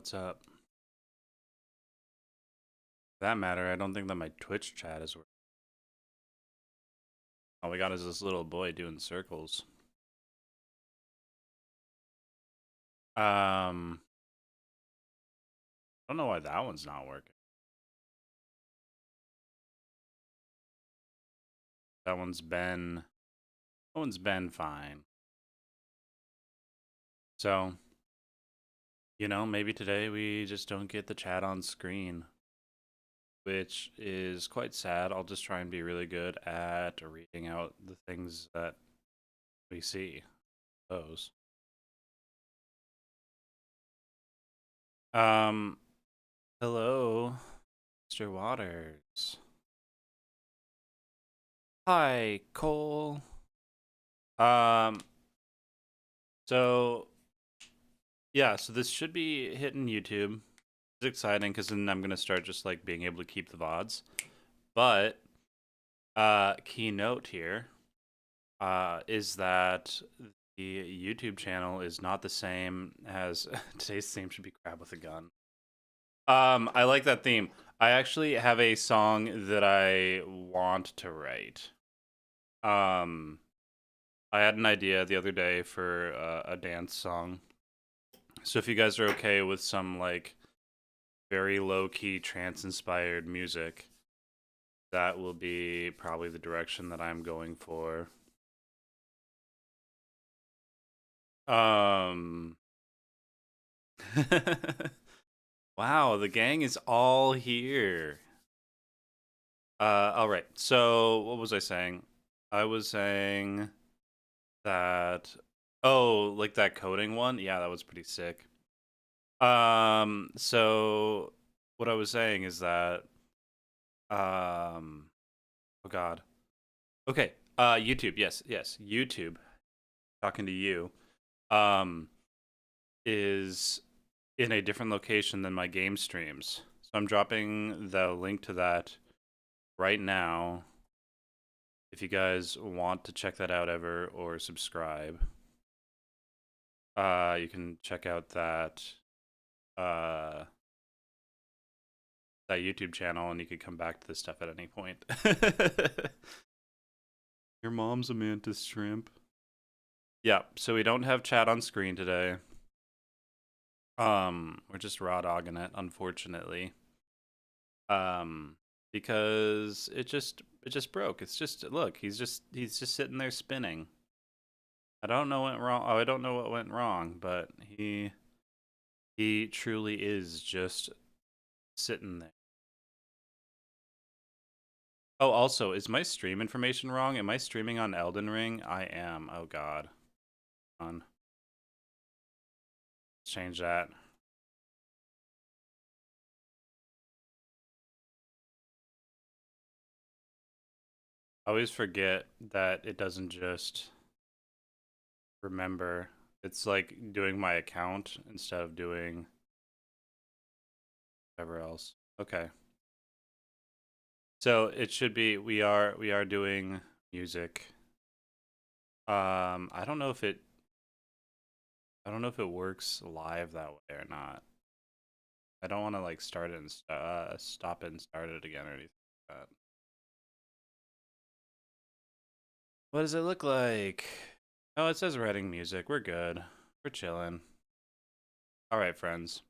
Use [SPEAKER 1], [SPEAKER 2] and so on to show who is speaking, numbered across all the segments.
[SPEAKER 1] what's up? For that matter, I don't think that my Twitch chat is working. All we got is this little boy doing circles. I don't know why that one's not working. That one's been fine. So, maybe today we just don't get the chat on screen, which is quite sad. I'll just try and be really good at reading out the things that we see. Those. Um, Hello, Mr. Waters. Hi, Cole. Um, so yeah, so this should be hitting YouTube. It's exciting because then I'm gonna start just like being able to keep the VODs. But keynote here is that the YouTube channel is not the same as today's theme should be Crab with a Gun. I like that theme. I actually have a song that I want to write. I had an idea the other day for a dance song. So if you guys are okay with some like very low-key trance-inspired music, that will be probably the direction that I'm going for. Um Wow, the gang is all here. All right. So, what was I saying? I was saying that like that coding one? Yeah, that was pretty sick. So what I was saying is that oh god. Okay. YouTube. Yes, yes. YouTube, talking to you, um is in a different location than my game streams. So I'm dropping the link to that right now if you guys want to check that out ever or subscribe. You can check out that uh that YouTube channel and you could come back to this stuff at any point. Your mom's a mantis shrimp. Yeah, so we don't have chat on screen today. We're just raw dogging it, unfortunately. Because it just broke. It's just look, he's just sitting there spinning. I don't know what went wrong. Oh, I don't know what went wrong, but he truly is just sitting there. Oh, also, is my stream information wrong? Am I streaming on Elden Ring? I am. Oh god. On. Change that. I always forget that it doesn't just remember. It's like doing my account instead of doing whatever else. Okay. So it should be we are doing music. I don't know if it works live that way or not. I don't want to like start it and stop it and start it again or anything like that. What does it look like? Oh, it says writing music. We're good. We're chilling. All right, friends.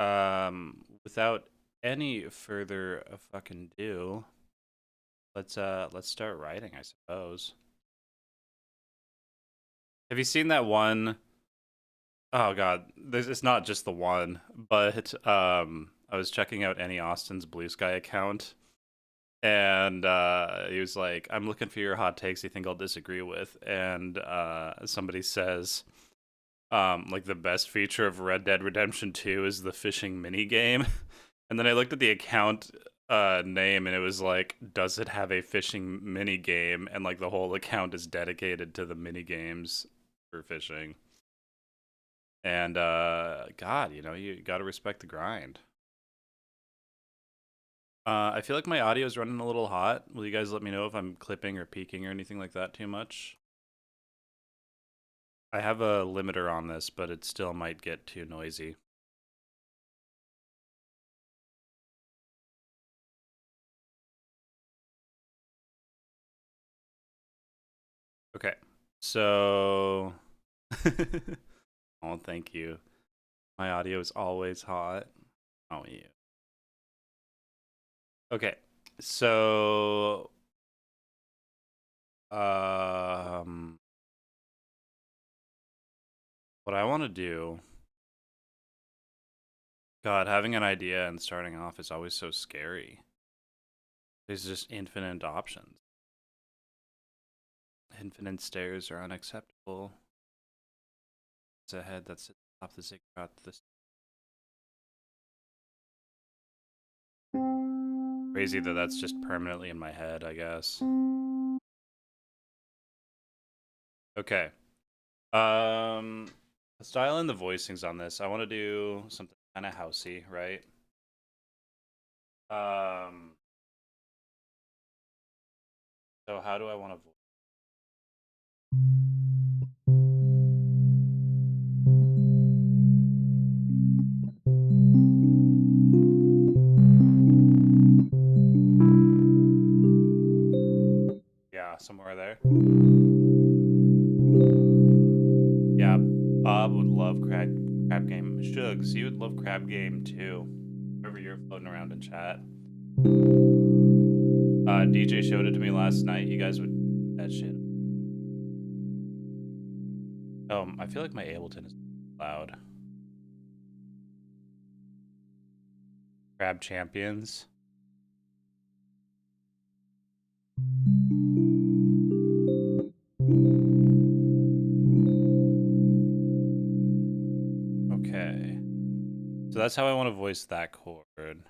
[SPEAKER 1] Without any further fucking do, let's start writing, I suppose. Have you seen that one? Oh god, it's not just the one, but I was checking out Annie Austin's Blue Sky account, and he was like, "I'm looking for your hot takes you think I'll disagree with," and somebody says, like the best feature of Red Dead Redemption 2 is the fishing mini game. And then I looked at the account name and it was like, does it have a fishing mini game? And like the whole account is dedicated to the mini games for fishing. And god, you got to respect the grind. I feel like my audio is running a little hot. Will you guys let me know if I'm clipping or peaking or anything like that too much? I have a limiter on this, but it still might get too noisy. Okay, so oh, thank you. My audio is always hot. Oh, yeah. Okay, so what I want to do, God, having an idea and starting off is always so scary. There's just infinite options. Infinite stairs are unacceptable. It's a head that sits atop the ziggurat. This crazy that that's just permanently in my head, I guess. Okay. The style and the voicings on this. I want to do something kind of housey, right? Um, so how do I want to voice? Yeah, somewhere there. Yeah, Bob would love crab game. Shugs, you would love crab game too. Wherever you're floating around in chat. DJ showed it to me last night. You guys would that shit. I feel like my Ableton is loud. Crab champions. Okay. So that's how I want to voice that chord.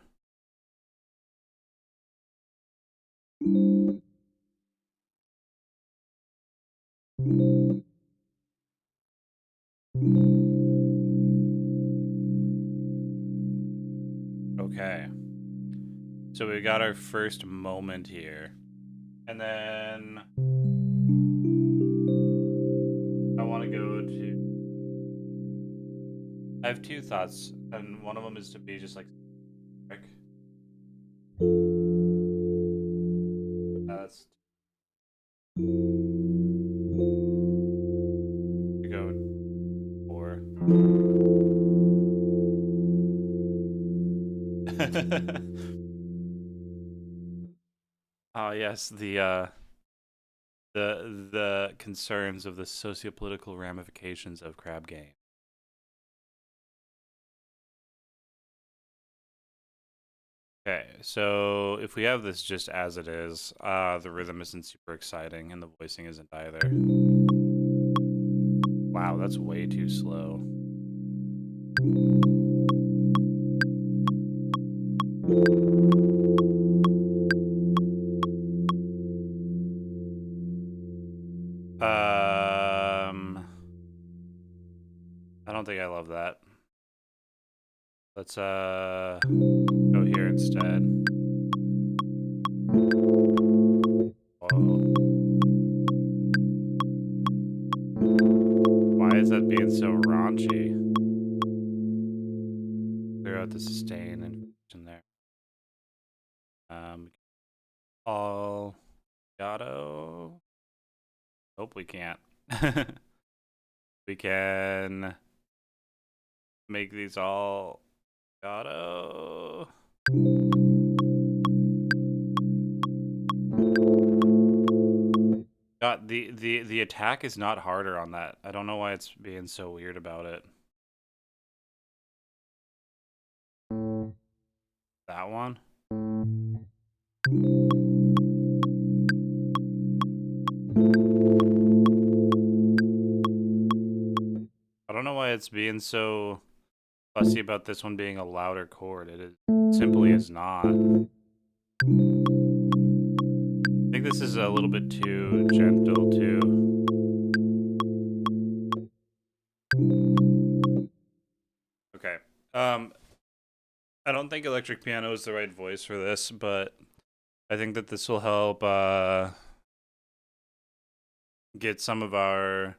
[SPEAKER 1] Okay. So we got our first moment here. And then I want to go to. I have two thoughts, and one of them is to be just like. That's to go for. Oh yes, the concerns of the sociopolitical ramifications of crab game. Okay, so if we have this just as it is, the rhythm isn't super exciting and the voicing isn't either. Wow, that's way too slow. I don't think I love that. Let's go here instead. Whoa. Why is that being so raunchy? Clear out the sustain in there. All gato. Hope we can't. We can make these all gato. God, the attack is not harder on that. I don't know why it's being so weird about it. That one. I don't know why it's being so fussy about this one being a louder chord. It simply is not. I think this is a little bit too gentle too. Okay. I don't think electric piano is the right voice for this, but I think that this will help get some of our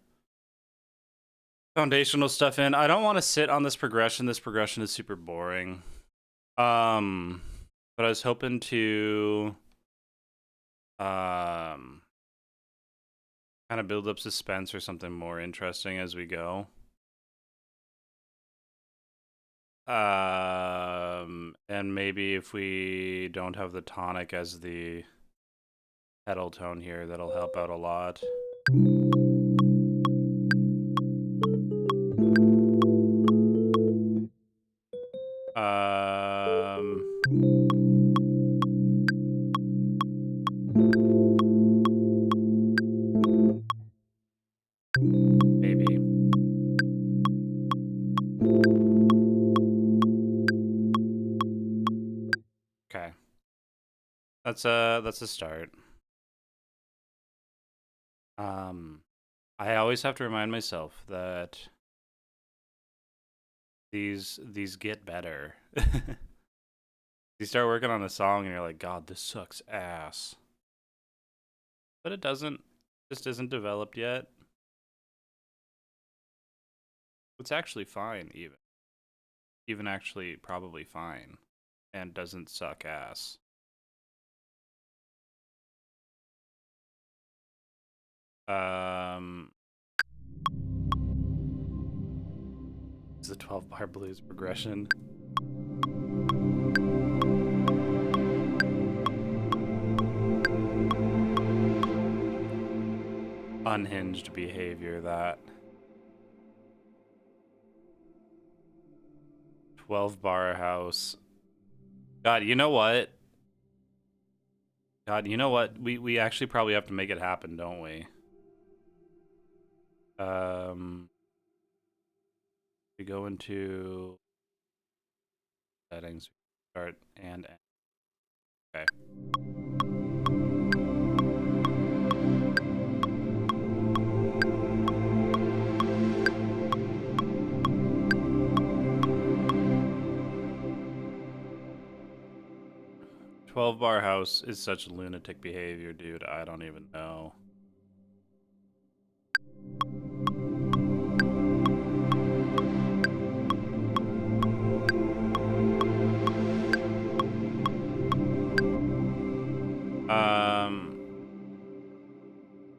[SPEAKER 1] foundational stuff in. I don't want to sit on this progression. This progression is super boring. But I was hoping to kind kind of build up suspense or something more interesting as we go. And maybe if we don't have the tonic as the pedal tone here, that'll help out a lot. Maybe. Okay. That's a start. I always have to remind myself that these get better. You start working on a song and you're like, God, this sucks ass. But it doesn't. Just isn't developed yet. It's actually fine, even actually probably fine, and doesn't suck ass. Is the 12-bar blues progression? Unhinged behavior, that. 12-bar house. God, you know what? We actually probably have to make it happen, don't we? We go into settings, start and end. Okay. 12-bar house is such lunatic behavior, dude. I don't even know.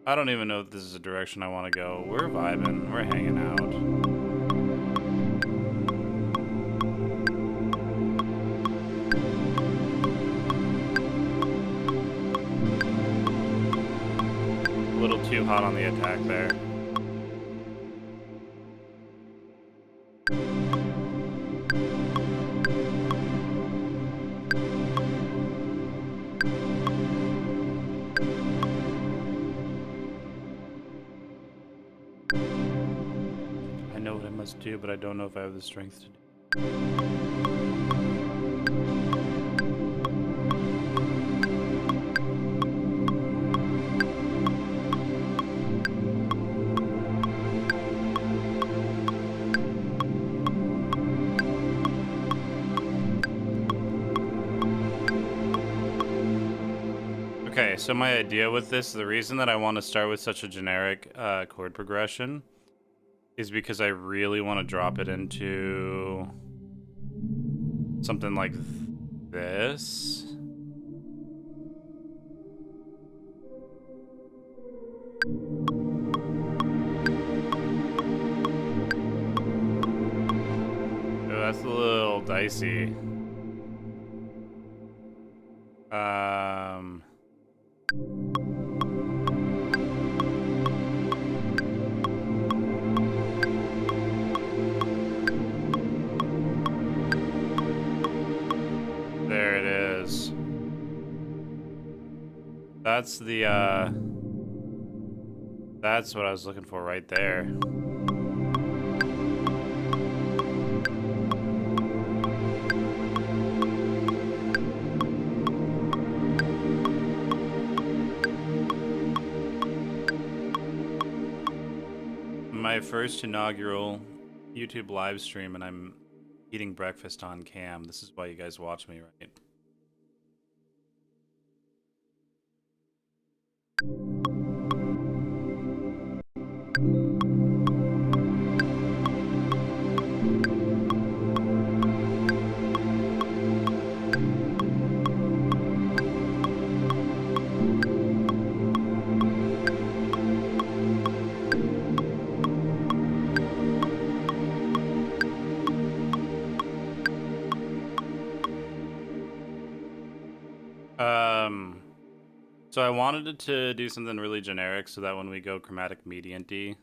[SPEAKER 1] I don't even know if this is a direction I want to go. We're vibing. We're hanging out. A little too hot on the attack there. I know what I must do, but I don't know if I have the strength to do. Okay, so my idea with this, the reason that I want to start with such a generic chord progression is because I really want to drop it into something like this. Oh, that's a little dicey. There it is. That's the, that's what I was looking for right there. My first inaugural YouTube live stream, and I'm eating breakfast on cam. This is why you guys watch me, right? So I wanted it to do something really generic so that when we go chromatic mediant D,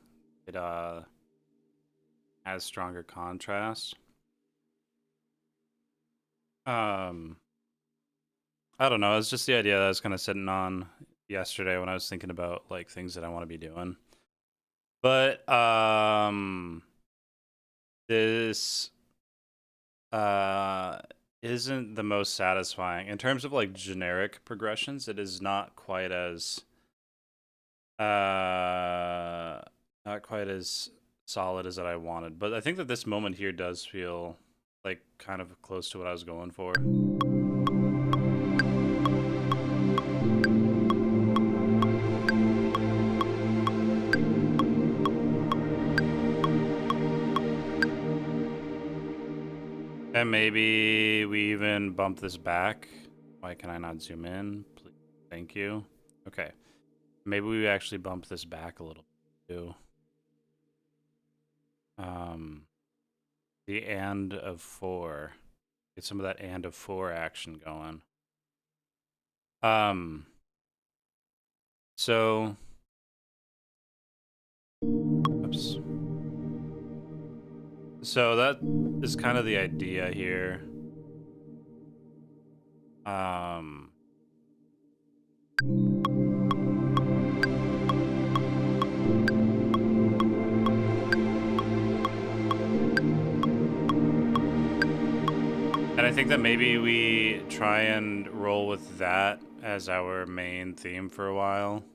[SPEAKER 1] it has stronger contrast. I don't know. It's just the idea that I was kind of sitting on yesterday when I was thinking about like things that I want to be doing. But this isn't the most satisfying in terms of like generic progressions. It is not quite as solid as that I wanted. But I think that this moment here does feel like kind of close to what I was going for. And maybe we even bump this back. Why can I not zoom in? Please, thank you. Okay. Maybe we actually bump this back a little bit too. The and of 4. Get some of that and of 4 action going. So oops. So that is kind of the idea here. And I think that maybe we try and roll with that as our main theme for a while.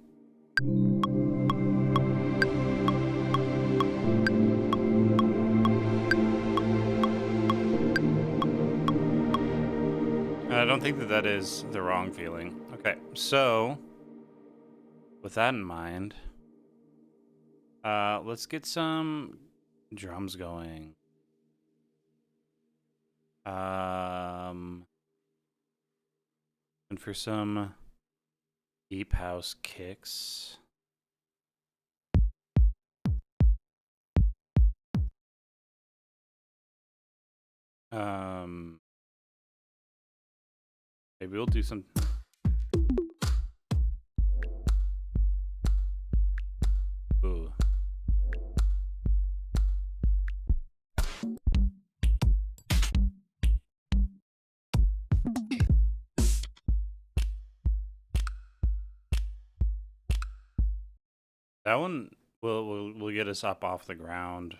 [SPEAKER 1] I don't think that that is the wrong feeling. Okay, so with that in mind, let's get some drums going. And for some deep house kicks. Maybe we'll do some. Ooh. That one will get us up off the ground.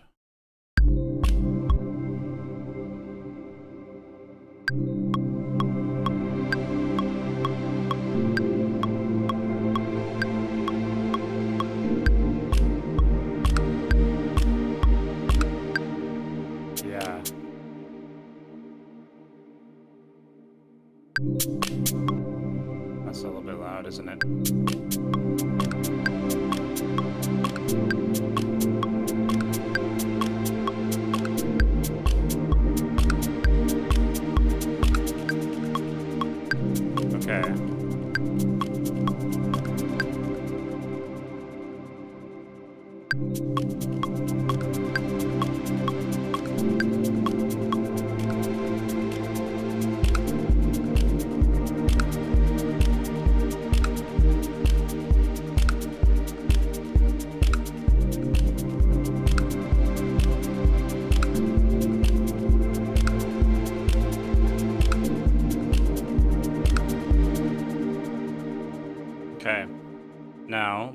[SPEAKER 1] Yeah. That's a little bit loud, isn't it?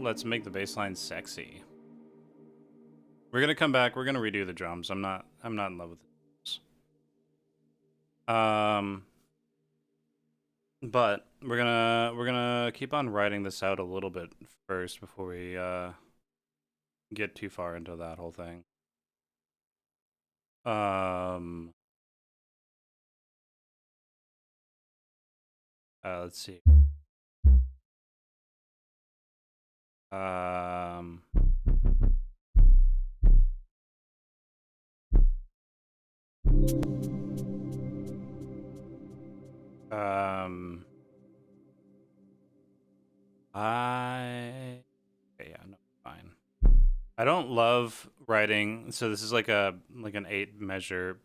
[SPEAKER 1] Let's make the bass line sexy. We're gonna come back. We're gonna redo the drums. I'm not in love with it. But we're gonna keep on writing this out a little bit first before we get too far into that whole thing. Let's see. Okay, yeah, no, fine. I don't love writing, so this is like an 8 measure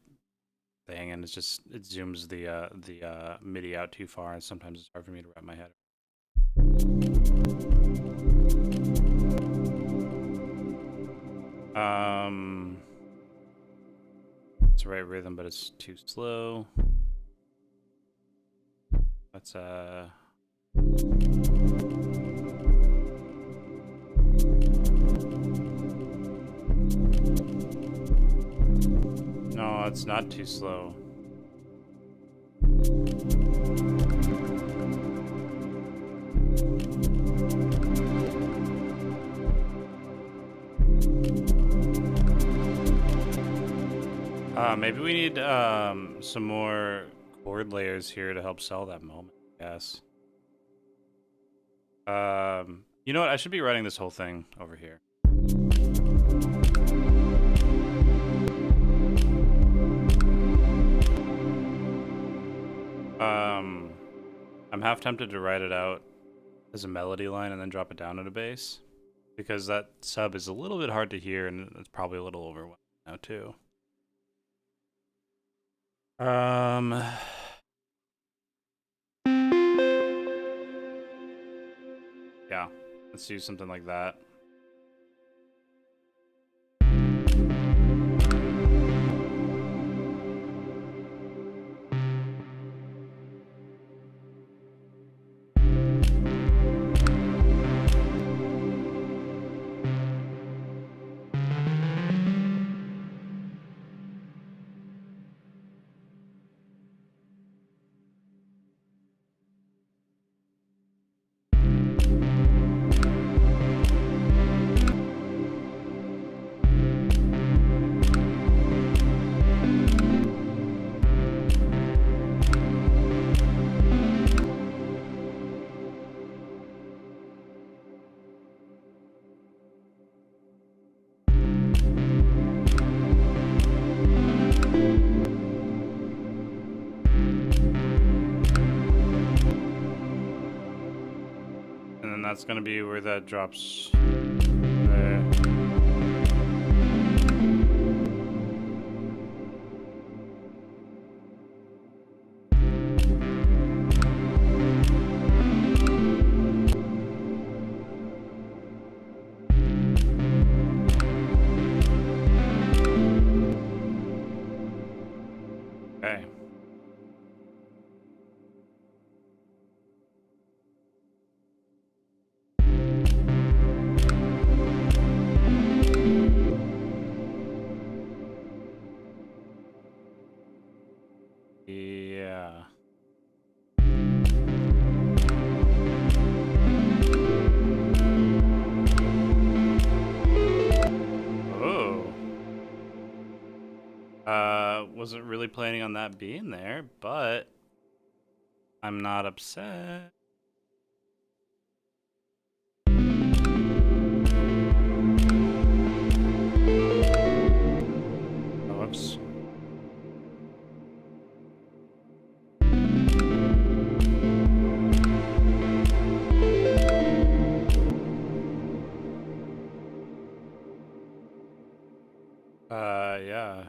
[SPEAKER 1] thing, and it zooms the MIDI out too far, and sometimes it's hard for me to wrap my head. It's the right rhythm, but it's too slow. Let's no, it's not too slow. Maybe we need some more chord layers here to help sell that moment, I guess. You know what? I should be writing this whole thing over here. I'm half tempted to write it out as a melody line and then drop it down at a bass, because that sub is a little bit hard to hear and it's probably a little overwhelming now too. Yeah, let's do something like that. That's gonna be where that drops there. Okay. Yeah. Oh. Wasn't really planning on that being there, but I'm not upset. Whoops. Yeah.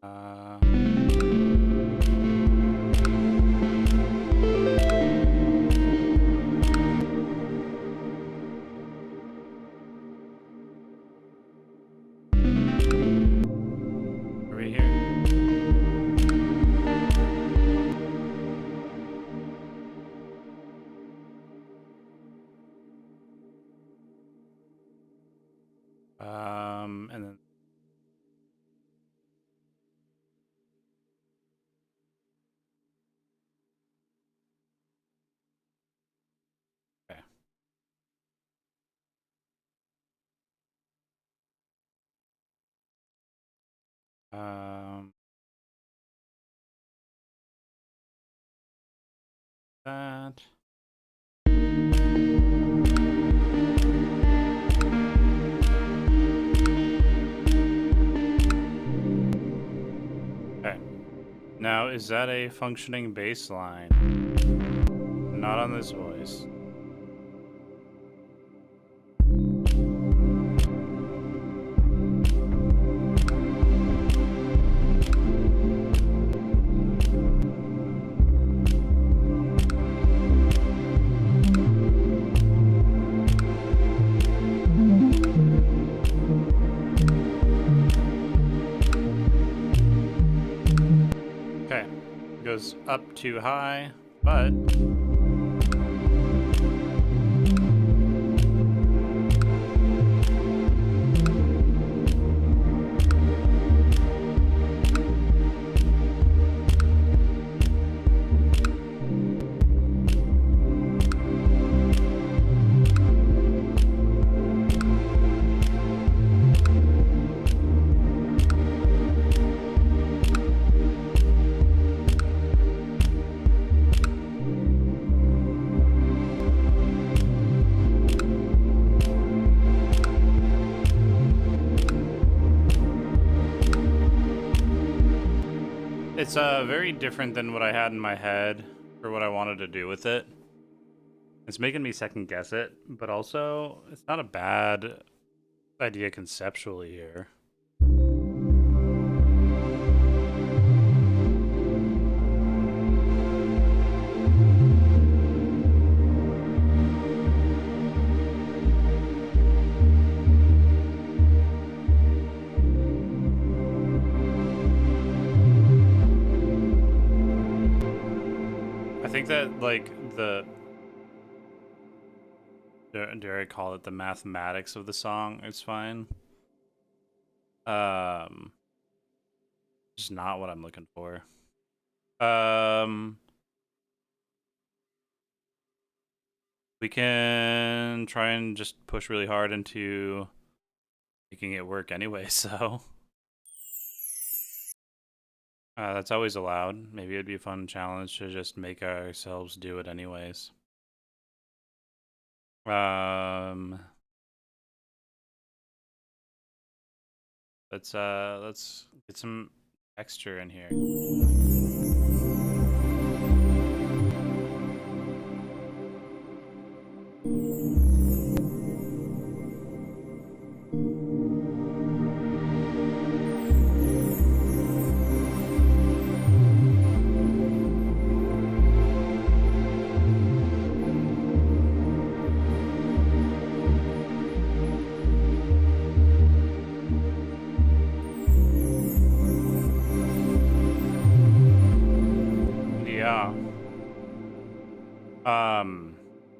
[SPEAKER 1] Are we here? And then okay. That. Okay. Now, is that a functioning bass line? Not on this voice. up too high, but it's very different than what I had in my head for what I wanted to do with it. It's making me second guess it, but also it's not a bad idea conceptually here. I think that, like, dare I call it the mathematics of the song is fine. Just not what I'm looking for. We can try and just push really hard into making it work anyway, so. That's always allowed. Maybe it'd be a fun challenge to just make ourselves do it anyways. Let's get some texture in here.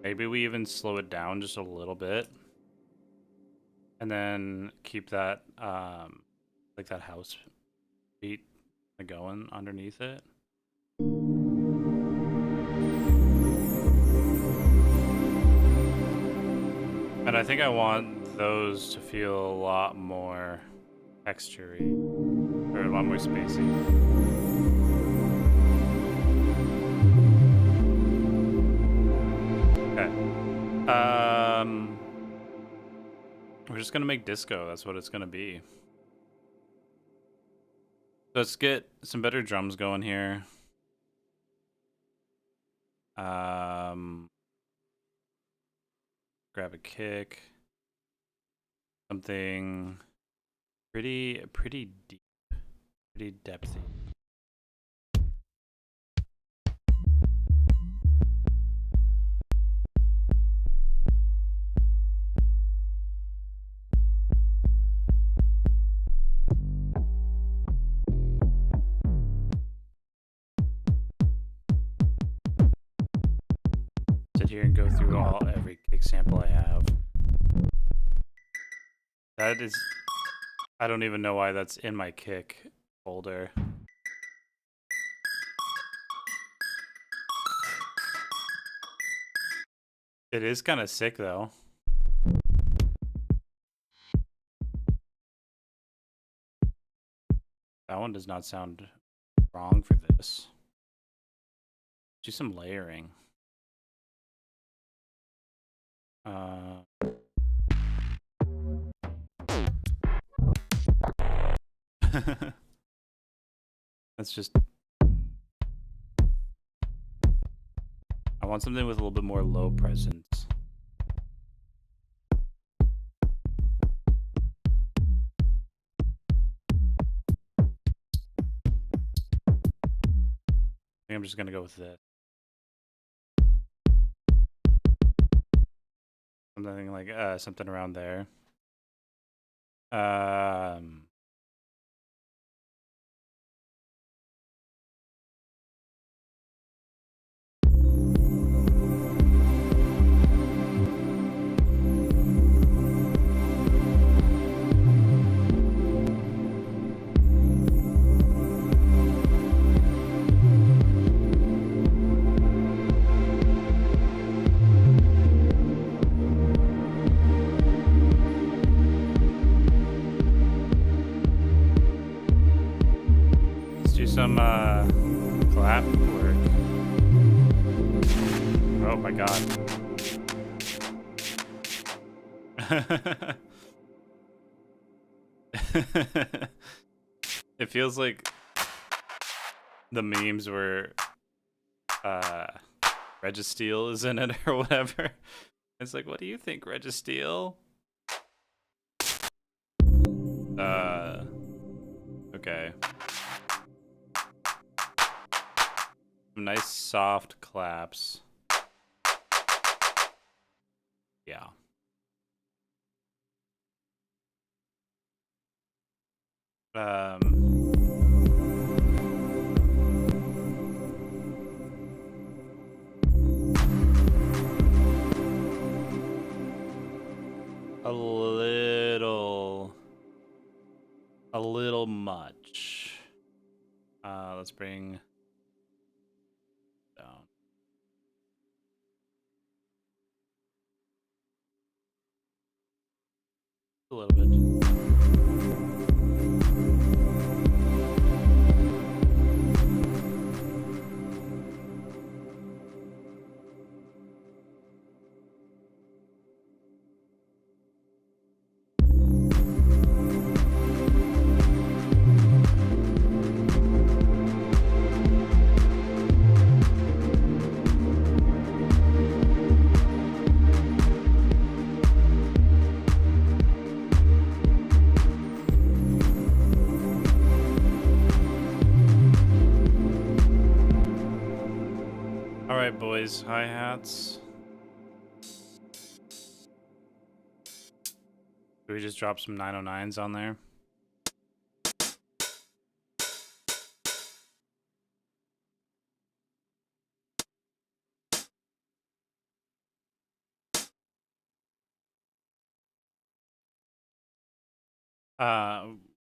[SPEAKER 1] Maybe we even slow it down just a little bit. And then keep that, like that house beat going underneath it. And I think I want those to feel a lot more texture-y, or a lot more spacey. We're just gonna make disco. That's what it's gonna be. Let's get some better drums going here. Grab a kick. Something pretty deep, pretty depthy. Sit here and go through every kick sample I have. That is, I don't even know why that's in my kick folder. It is kind of sick though. That one does not sound wrong for this. Do some layering. That's just, I want something with a little bit more low presence. I think I'm just gonna go with this. Something like something around there. Oh my god. It feels like the memes where Registeel is in it or whatever. It's like, what do you think, Registeel? Okay. Nice soft claps. Yeah. A little much. Let's bring down. A little bit. Alright, boys, hi-hats. Should we just drop some 909s on there?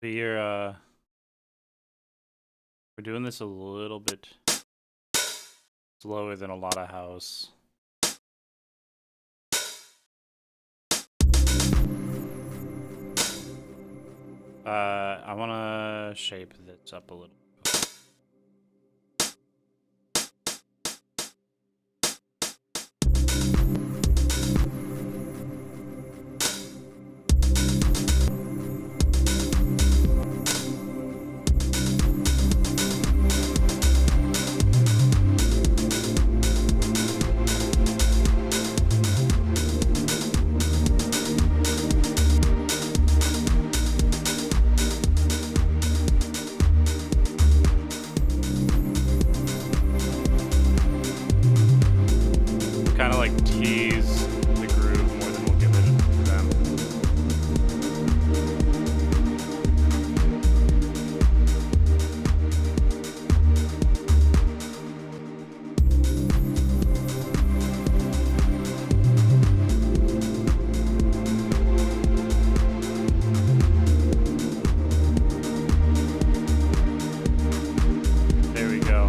[SPEAKER 1] We're doing this a little bit slower than a lot of house. I want to shape this up a little. Kind of like tease the groove more than we'll give it to them. There we go.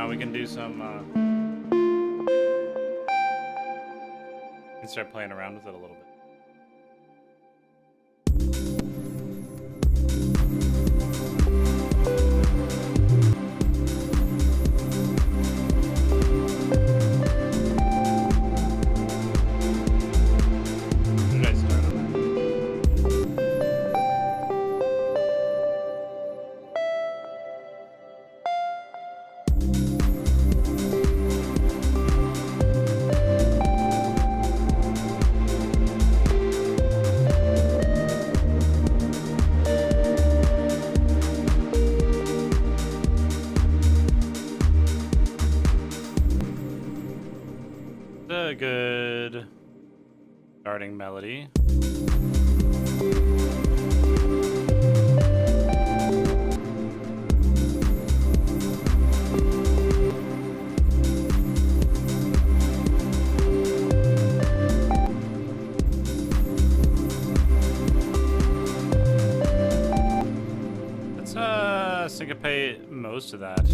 [SPEAKER 1] We can do some we can start playing around with it a little bit. You guys start on that. A good starting melody. Let's syncopate most of that.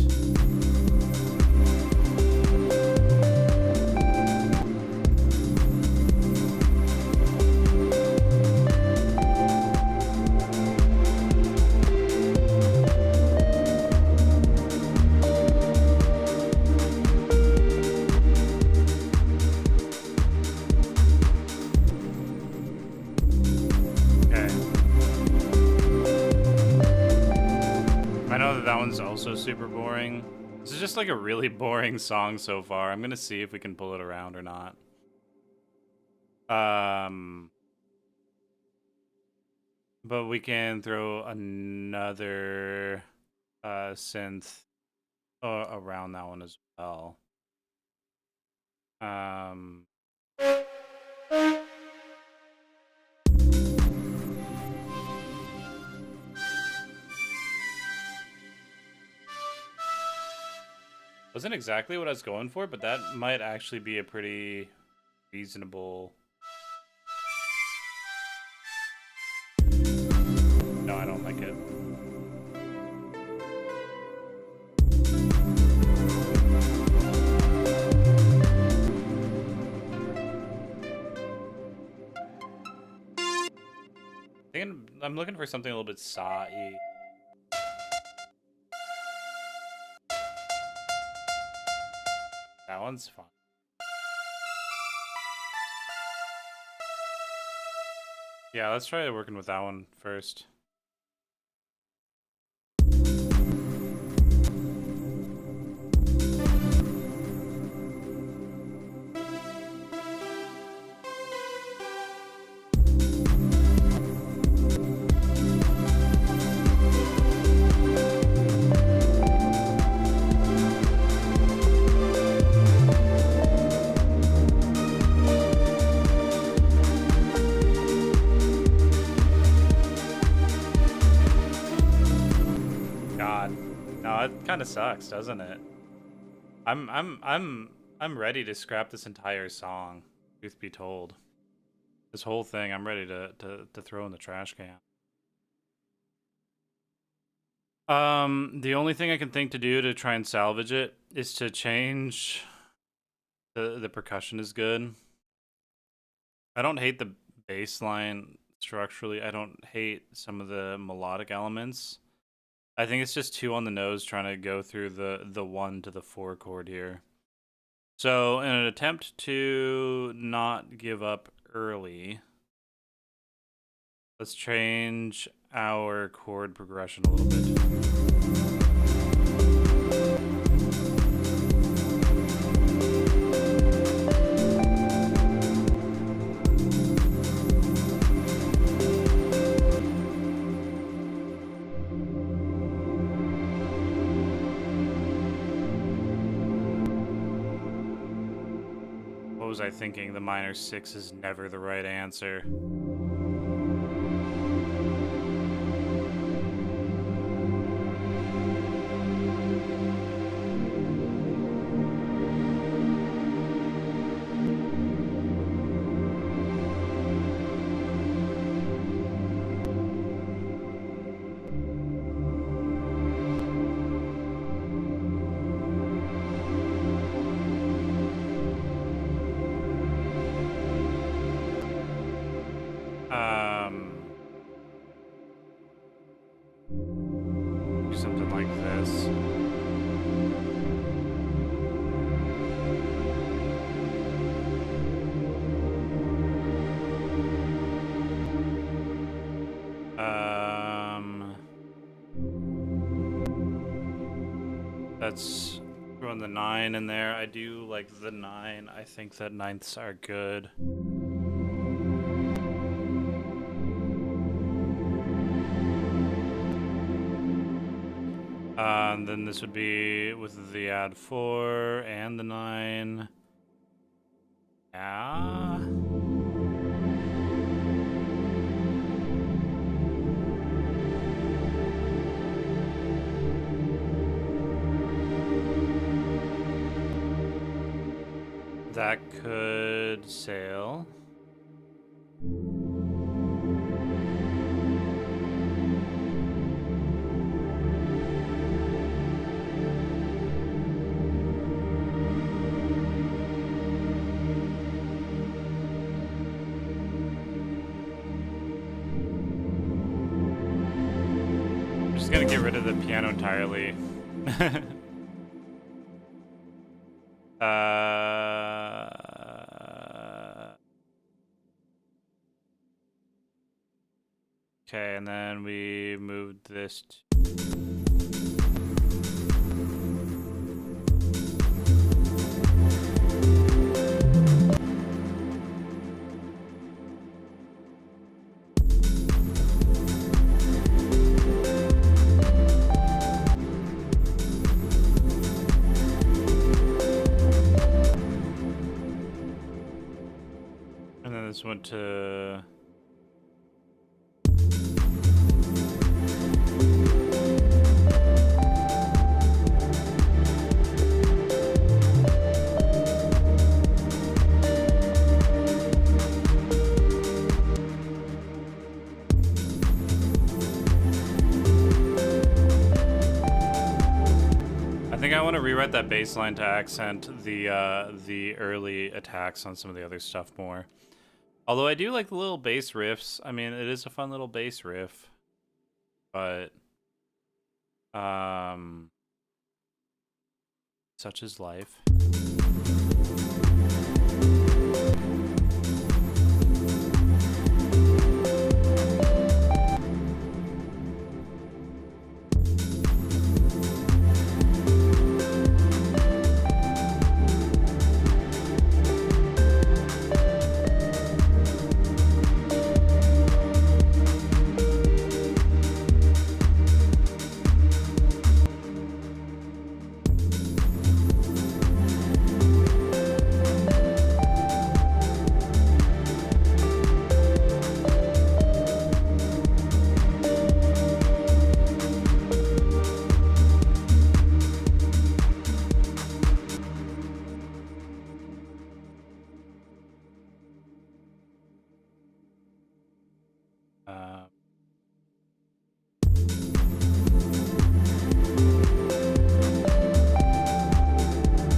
[SPEAKER 1] also super boring. This is just like a really boring song so far. I'm gonna see if we can pull it around or not. But we can throw another synth around that one as well. Wasn't exactly what I was going for, but that might actually be a pretty reasonable... No, I don't like it. I think I'm looking for something a little bit saw-y. That one's fun. Yeah, let's try working with that one first. Kind of sucks, doesn't it? I'm ready to scrap this entire song. Truth be told, this whole thing I'm ready to throw in the trash can. The only thing I can think to do to try and salvage it is to change the percussion is good. I don't hate the bass line structurally. I don't hate some of the melodic elements. I think it's just too on the nose trying to go through the 1 to the 4 chord here. So in an attempt to not give up early, let's change our chord progression a little bit. What was I thinking? The minor 6 is never the right answer. Do something like this. That's throwing the 9 in there. I do like the 9. I think that 9ths are good. And then this would be with the add 4 and the 9. Yeah. That could sail. I'm just gonna get rid of the piano entirely. Okay, and then we moved this to... just went to... I think I want to rewrite that bass line to accent the early attacks on some of the other stuff more. Although I do like the little bass riffs. I mean, it is a fun little bass riff. But such is life.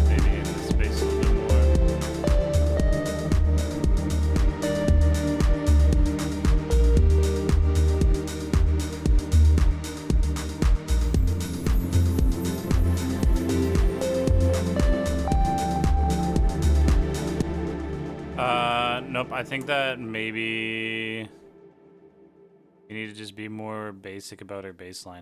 [SPEAKER 1] Maybe in this space a little bit more. Nope, I think that maybe we need to just be more basic about our bass line.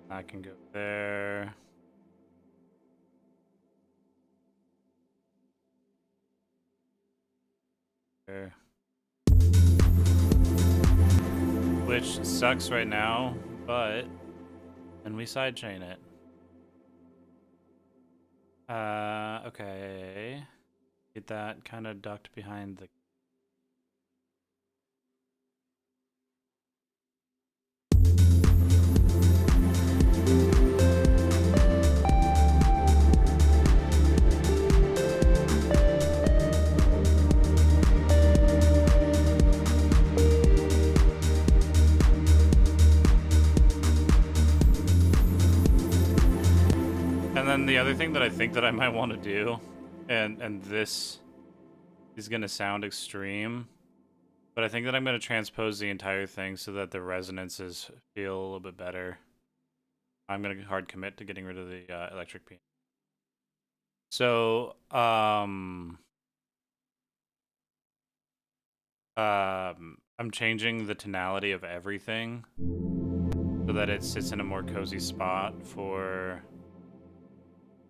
[SPEAKER 1] I can go there. There. Which sucks right now, but then we sidechain it. Okay. Get that kind of ducked behind the... And then the other thing that I think that I might want to do, and this is going to sound extreme, but I think that I'm going to transpose the entire thing so that the resonances feel a little bit better. I'm going to hard commit to getting rid of the electric piano. So, I'm changing the tonality of everything so that it sits in a more cozy spot for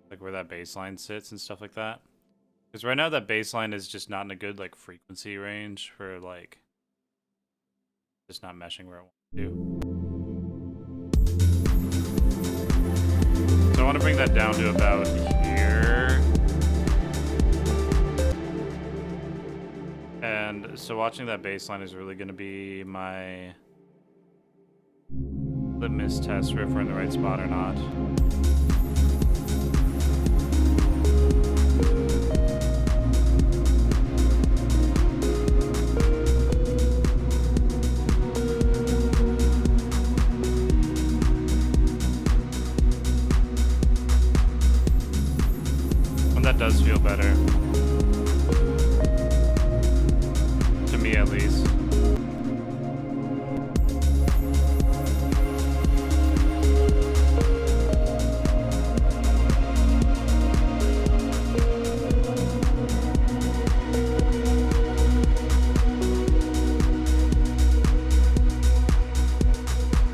[SPEAKER 1] like where that bass line sits and stuff like that. Because right now that bass line is just not in a good like frequency range for like just not meshing where I want to. So I want to bring that down to about here. And so watching that bass line is really going to be my litmus test for if we're in the right spot or not. That does feel better. To me, at least.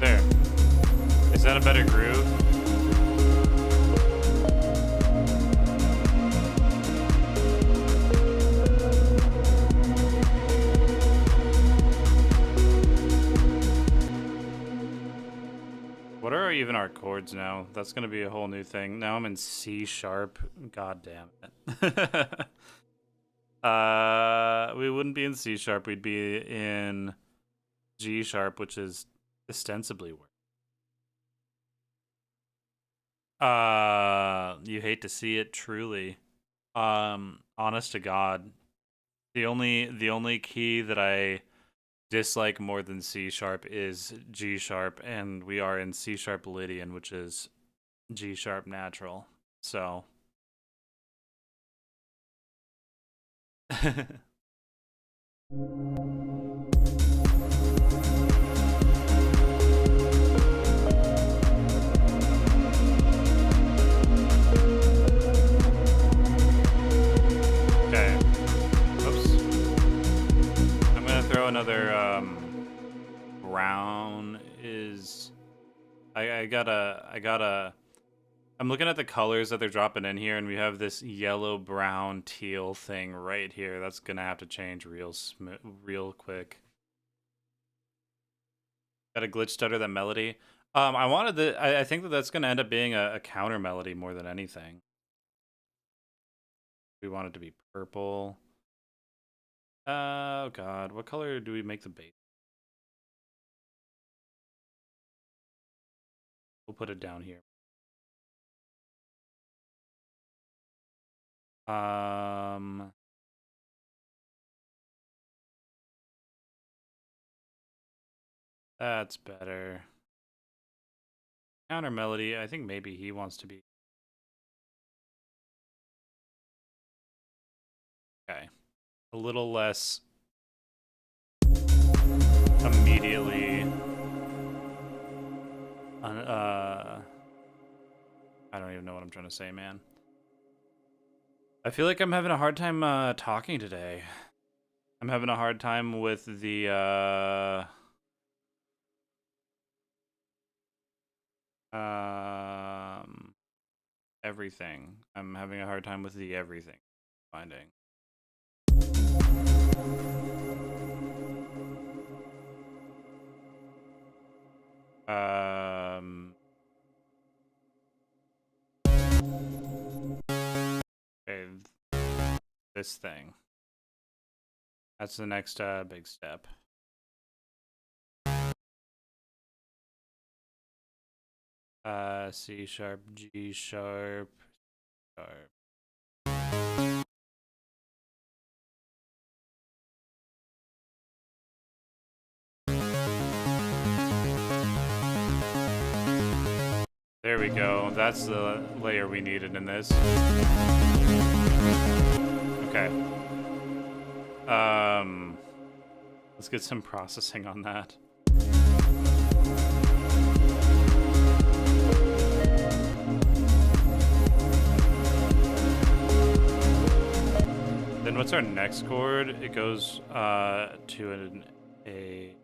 [SPEAKER 1] There. Is that a better groove? even our chords now. That's gonna be a whole new thing. Now I'm in C sharp. God damn it. We wouldn't be in C sharp. We'd be in G sharp, which is ostensibly worse. You hate to see it, truly. Honest to God, the only key that I dislike more than C sharp is G sharp, and we are in C sharp Lydian, which is G sharp natural. So okay. Oops. I'm gonna throw another brown is I gotta I'm looking at the colors that they're dropping in here, and we have this yellow, brown, teal thing right here. That's gonna have to change real quick. Got a glitch stutter, that melody. I think that that's gonna end up being a counter melody more than anything. We want it to be purple. Oh god, what color do we make the base? We'll put it down here. That's better. Counter melody, I think maybe he wants to be. Okay. A little less immediately I don't even know what I'm trying to say, man. I feel like I'm having a hard time talking today. I'm having a hard time with the everything. I'm having a hard time with the everything finding. Okay, this thing. That's the next big step. C sharp, G sharp, sharp. There we go. That's the layer we needed in this. Okay. Let's get some processing on that. Then what's our next chord? It goes to an A.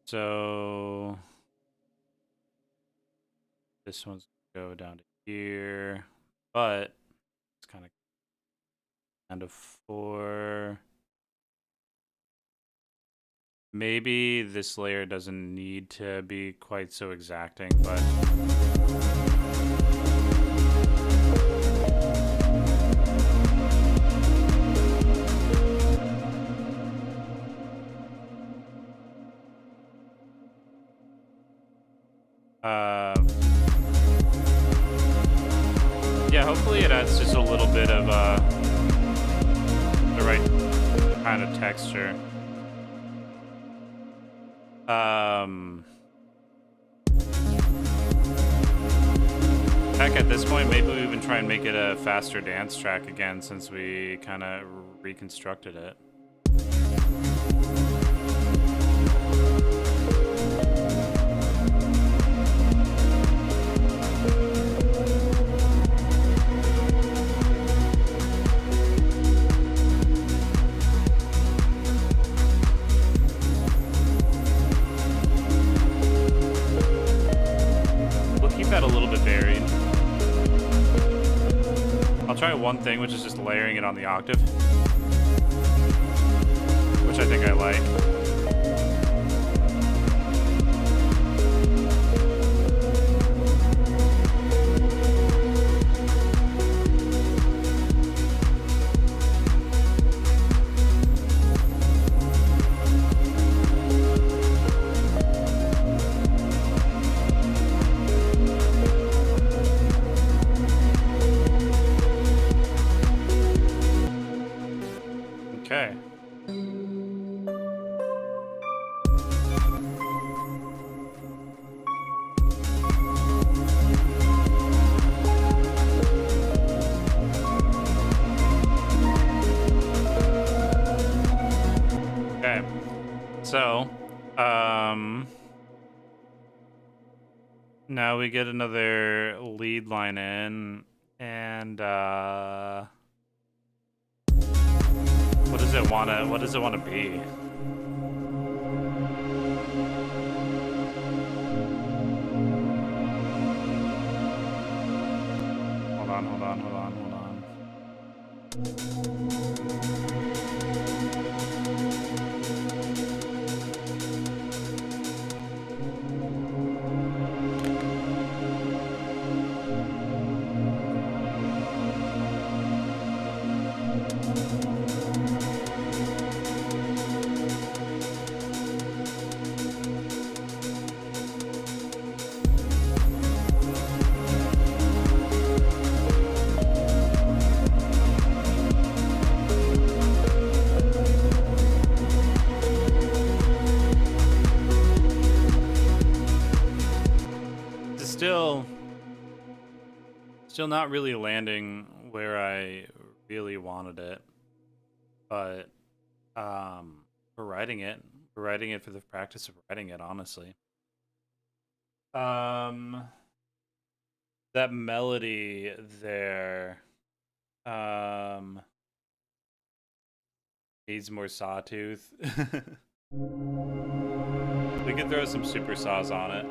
[SPEAKER 1] So this one's gonna go down to here, but it's kind of down to 4. Maybe this layer doesn't need to be quite so exacting, but yeah, hopefully it adds just a little bit of the right kind of texture. Heck, at this point, maybe we even try and make it a faster dance track again, since we kind of reconstructed it. That a little bit varied. I'll try one thing, which is just layering it on the octave, which I think I like. Okay. Okay. So, now we get another lead line in, and what does it wanna be? Hold on. Still not really landing where I really wanted it, but we're writing it. We're writing it for the practice of writing it, honestly. That melody there needs more sawtooth. We could throw some super saws on it.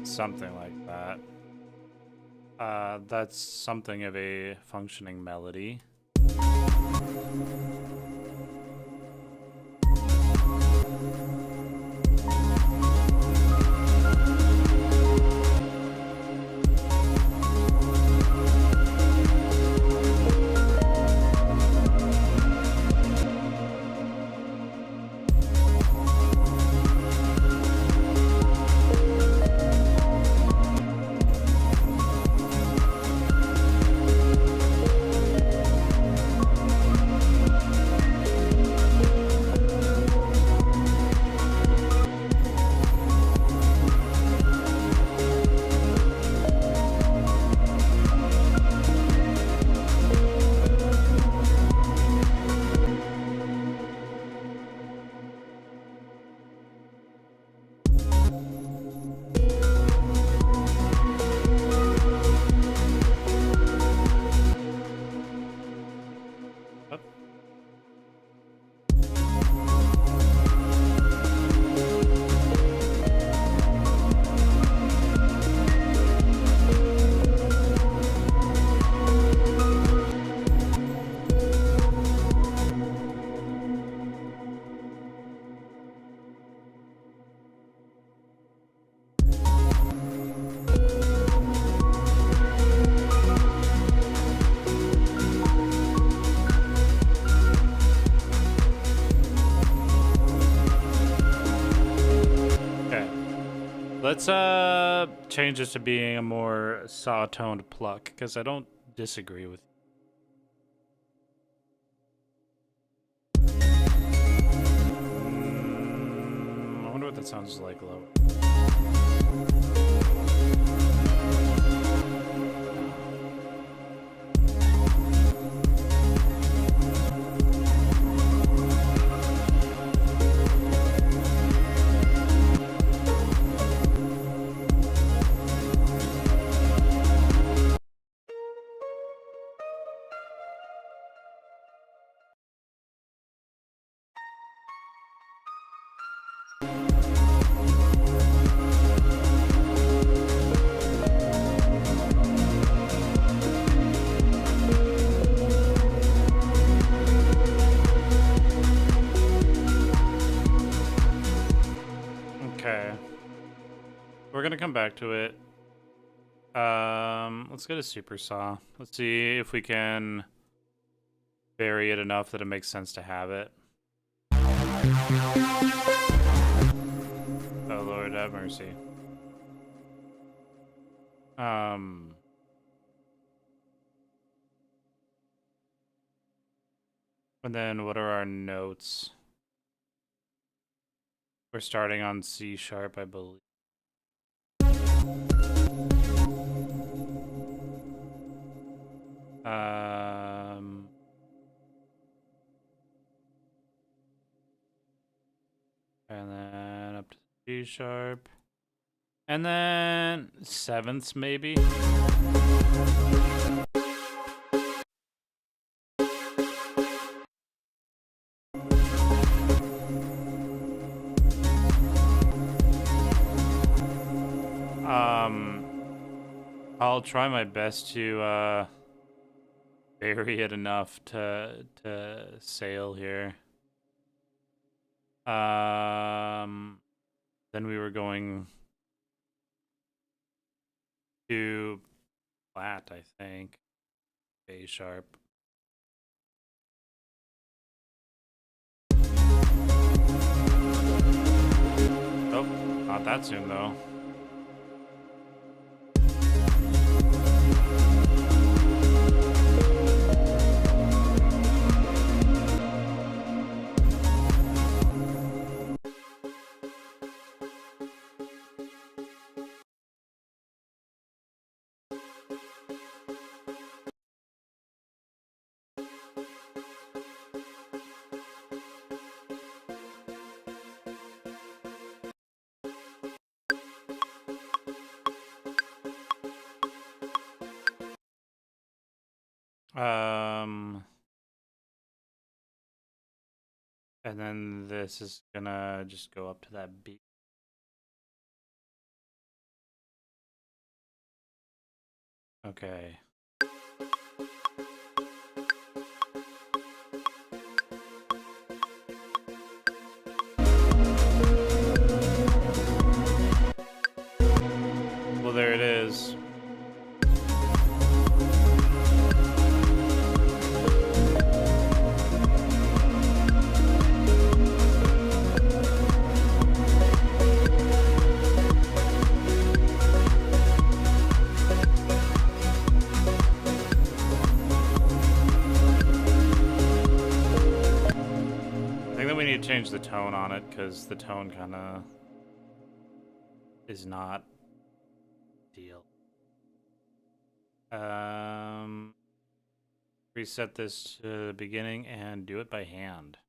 [SPEAKER 1] Something like that. That's something of a functioning melody. Let's change this to being a more saw-toned pluck, because I don't disagree with you. I wonder what that sounds like low. We're gonna come back to it. Let's go to Super Saw. Let's see if we can vary it enough that it makes sense to have it. Oh Lord, have mercy. And then what are our notes? We're starting on C sharp, I believe. And then up to G sharp. And then sevenths, maybe. I'll try my best to vary it enough to sail here. Then we were going to flat, I think. A sharp. Oh, not that soon though. And then this is gonna just go up to that B. Okay. Well, there it is. Change the tone on it because the tone kind of is not ideal. Reset this to the beginning and do it by hand.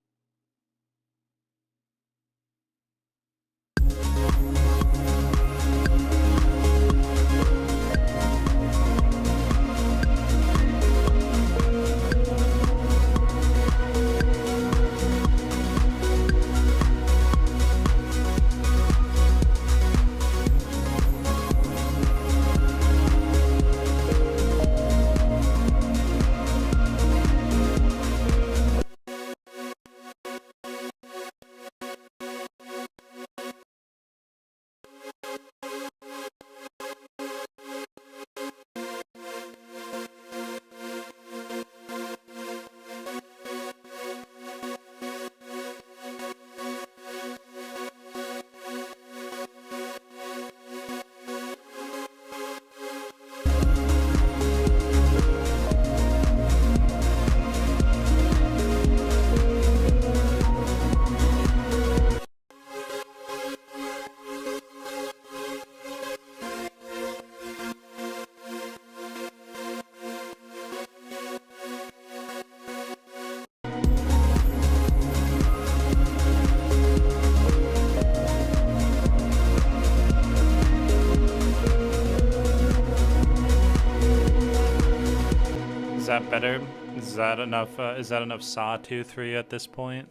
[SPEAKER 1] Is that better? Is that enough? Is that enough Sawtooth for you at this point?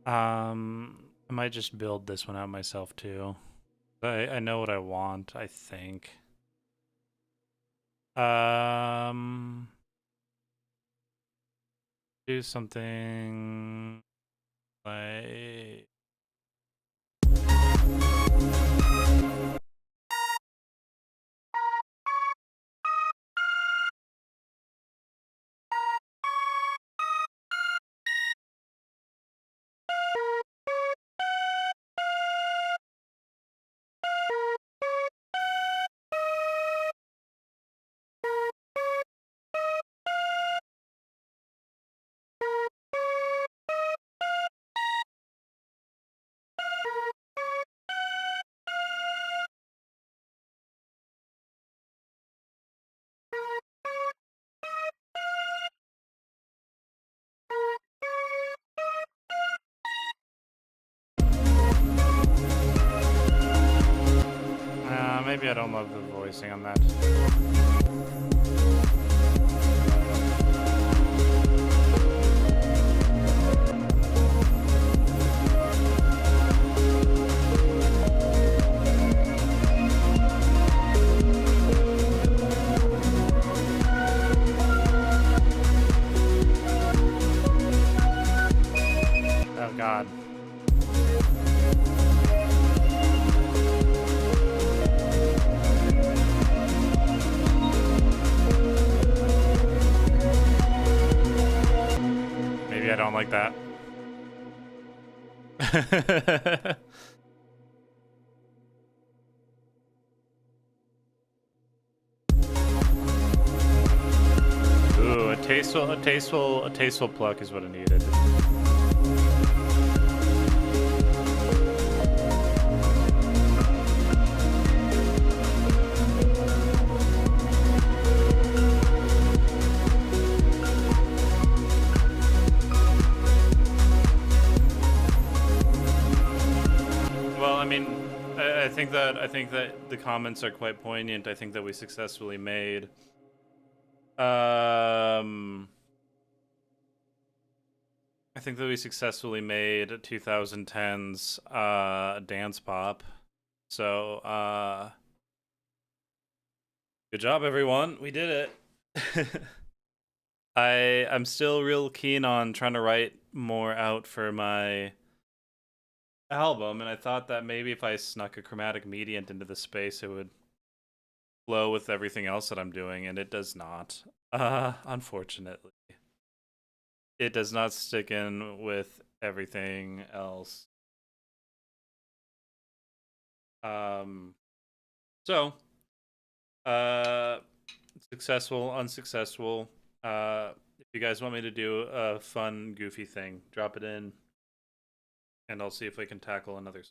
[SPEAKER 1] I might just build this one out myself too. I know what I want, I think. Do something like... maybe I don't love the voicing on that. Oh God. Maybe I don't like that. Ooh, a tasteful pluck is what I needed. I think that the comments are quite poignant. I think that we successfully made I think that we successfully made 2010's dance pop. So good job everyone. We did it. I'm still real keen on trying to write more out for my album, and I thought that maybe if I snuck a chromatic mediant into the space, it would flow with everything else that I'm doing, and it does not. Unfortunately. It does not stick in with everything else. So, successful, unsuccessful. If you guys want me to do a fun, goofy thing, drop it in, and I'll see if I can tackle another.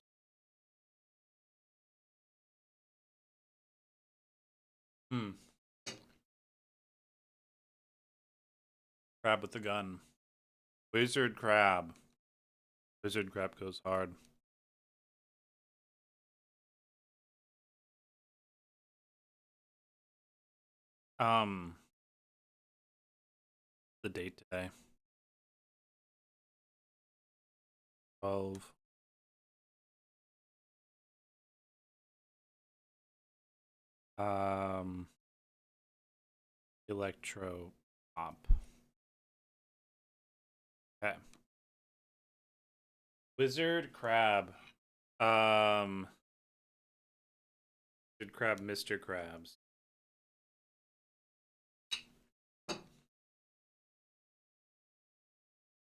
[SPEAKER 1] Crab with the gun. Wizard crab. Wizard crab goes hard. The date today. 12. Electro pop. Okay. Wizard crab. Wizard crab, Mr. Krabs.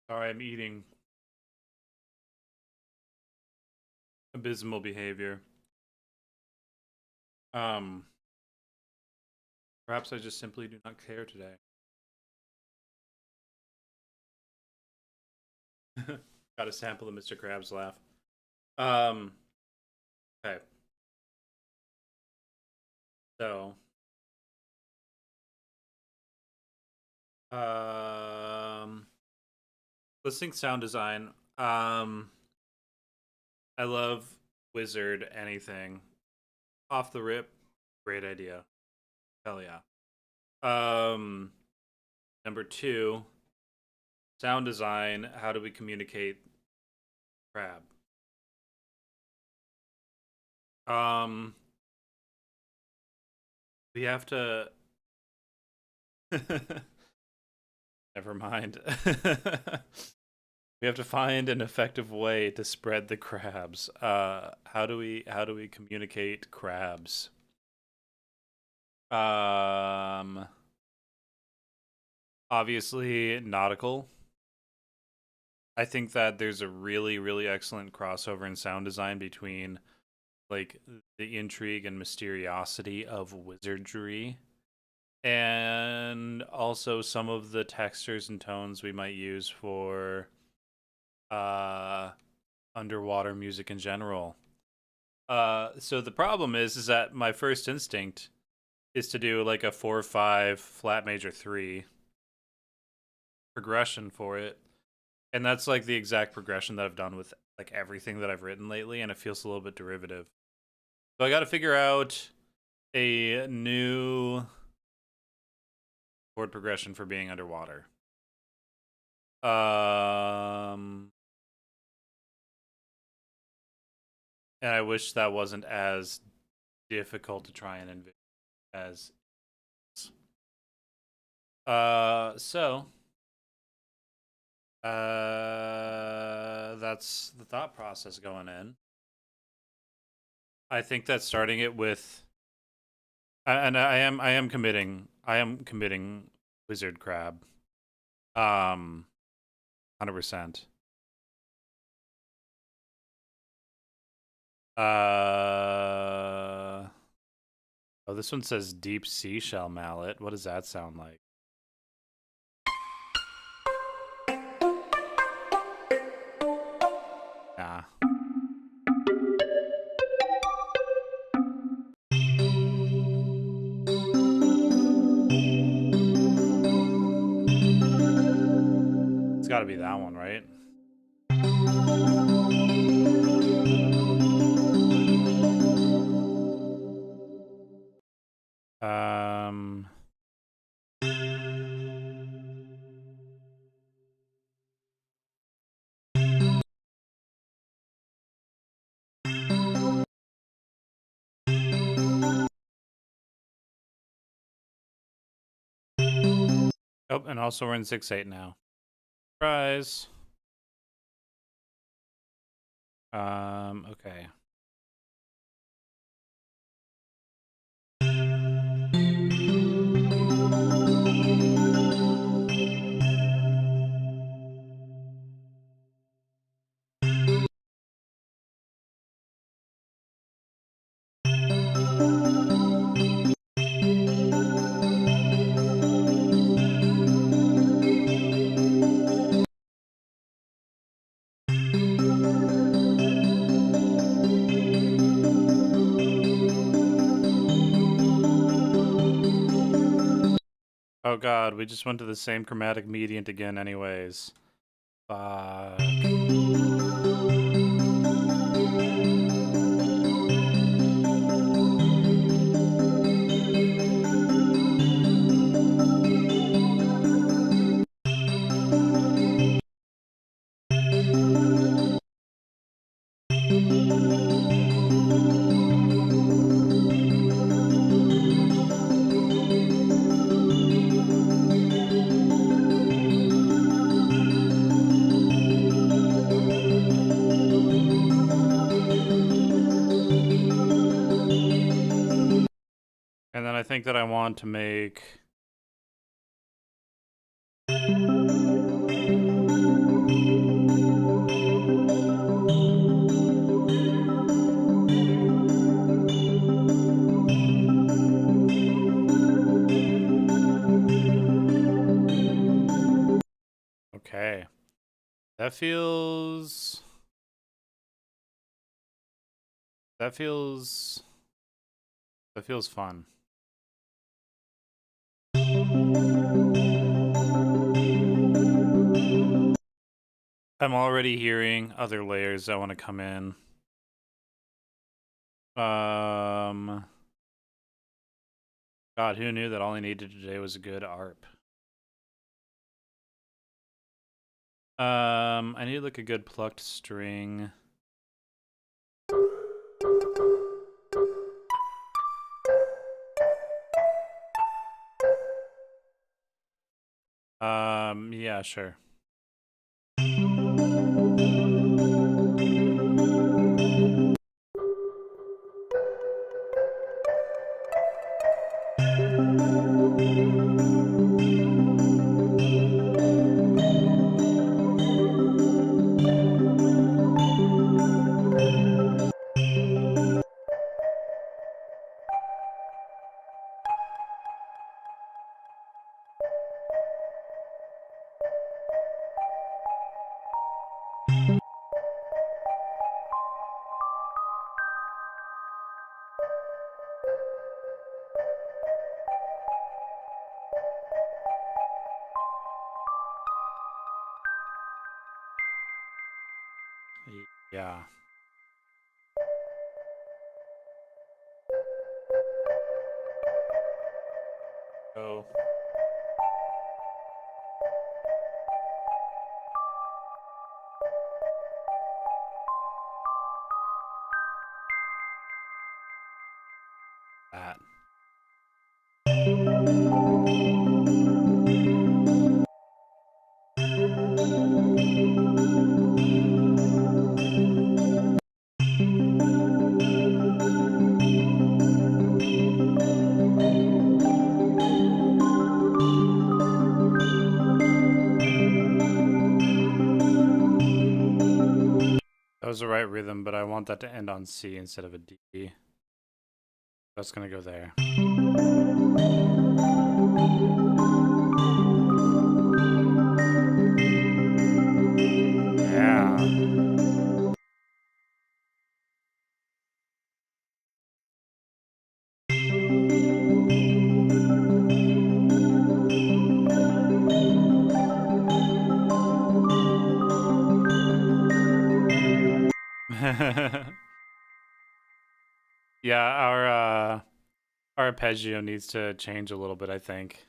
[SPEAKER 1] Sorry, I'm eating. Abysmal behavior. Perhaps I just simply do not care today. Got a sample of Mr. Krabs' laugh. Okay. So, let's think sound design. I love Wizard anything. Off the rip, great idea. Hell yeah. Number two, sound design. How do we communicate crab? Um, we have to. Never mind. We have to find an effective way to spread the crabs. How do we communicate crabs? Um, Obviously nautical. I think that there's a really, really excellent crossover in sound design between like the intrigue and mysteriosity of wizardry and also some of the textures and tones we might use for uh underwater music in general. So the problem is that my first instinct is to do like a 4/5 flat major 3 progression for it. And that's like the exact progression that I've done with like everything that I've written lately, and it feels a little bit derivative. So I got to figure out a new chord progression for being underwater. Um, and I wish that wasn't as difficult to try and envision as. So that's the thought process going in. I think that starting it with, and I am committing wizard crab. 100%. Oh, this one says deep seashell mallet. What does that sound like? Nah. It's got to be that one, right? Um. Oh, and also we're in 6/8 now. Surprise. Okay. Oh god, we just went to the same chromatic mediant again anyways. Fuck. And then I think that I want to make... Okay. That feels... That feels fun. I'm already hearing other layers that want to come in. God, who knew that all I needed today was a good ARP? I need like a good plucked string. Yeah, sure. Yeah. Go. That. That was the right rhythm, but I want that to end on C instead of a D. That's gonna go there. Yeah. Yeah, our arpeggio needs to change a little bit, I think.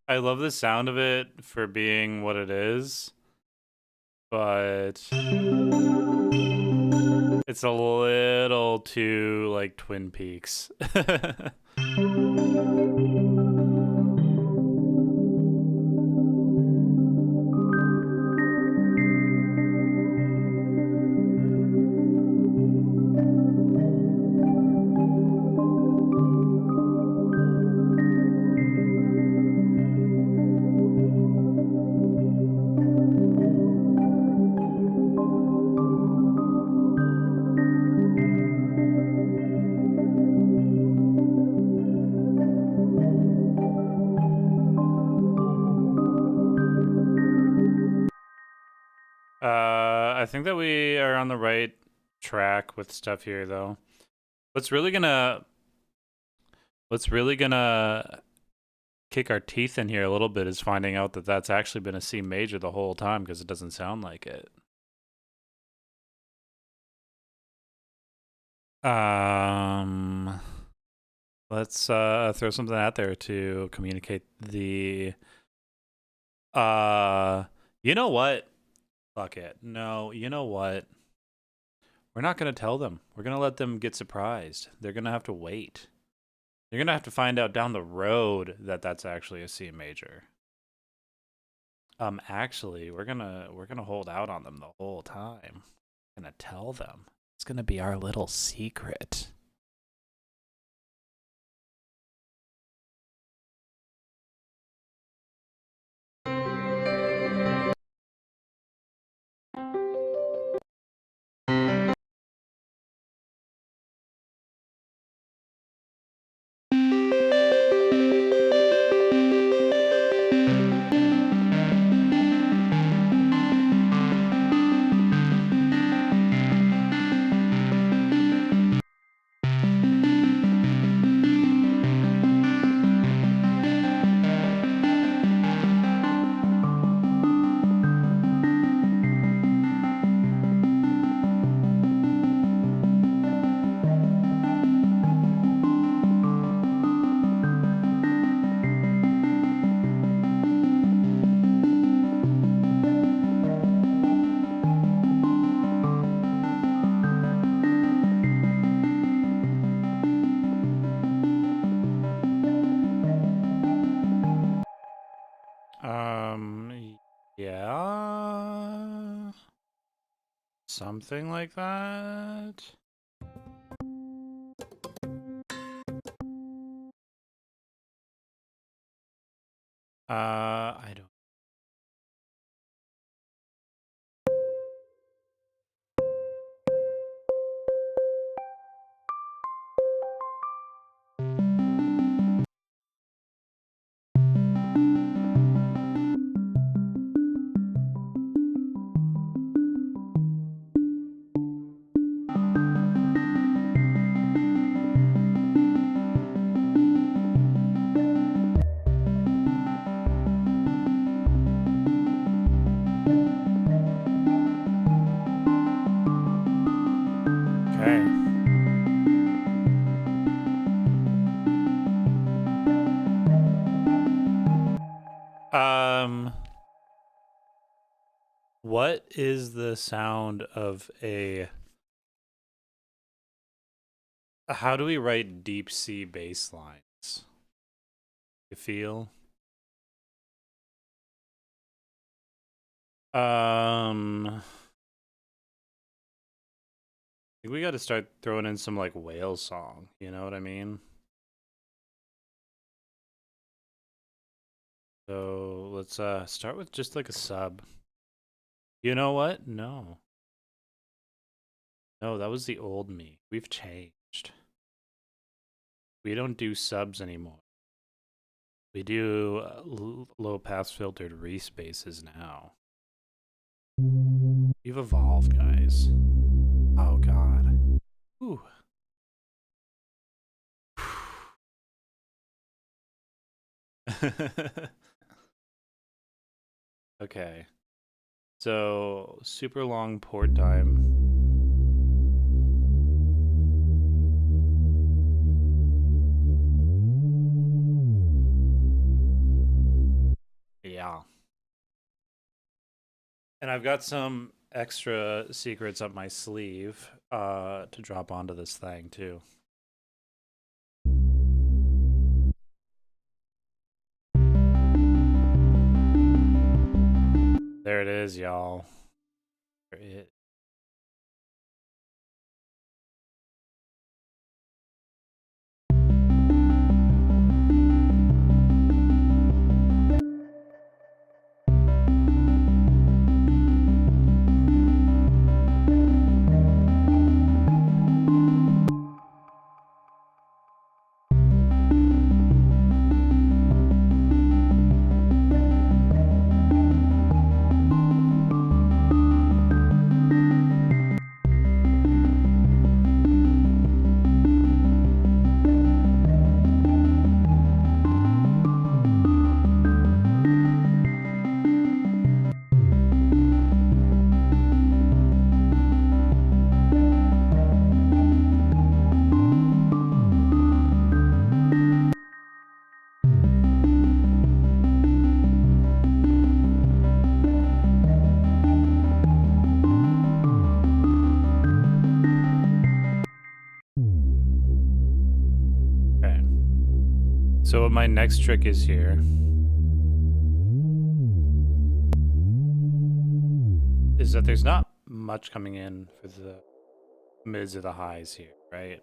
[SPEAKER 1] I love the sound of it for being what it is, but it's a little too like Twin Peaks. I think that we are on the right track with stuff here, though. What's really gonna kick our teeth in here a little bit is finding out that that's actually been a C major the whole time because it doesn't sound like it. Let's throw something out there to communicate the you know what? Fuck it. No, you know what? We're not going to tell them. We're going to let them get surprised. They're going to have to wait. They're going to have to find out down the road that that's actually a C major. Actually, we're going to hold out on them the whole time. We're going to tell them. It's going to be our little secret. something like that. I don't. What is the sound of a... How do we write deep C bass lines? You feel? I think we got to start throwing in some like whale song. You know what I mean? So let's start with just like a sub. You know what? No. No, that was the old me. We've changed. We don't do subs anymore. We do low pass filtered respaces now. We've evolved, guys. Oh god. Ooh. Okay. So, super long port time. Yeah. And I've got some extra secrets up my sleeve to drop onto this thing too. There it is, y'all. So what my next trick is here is that there's not much coming in for the mids or the highs here, right?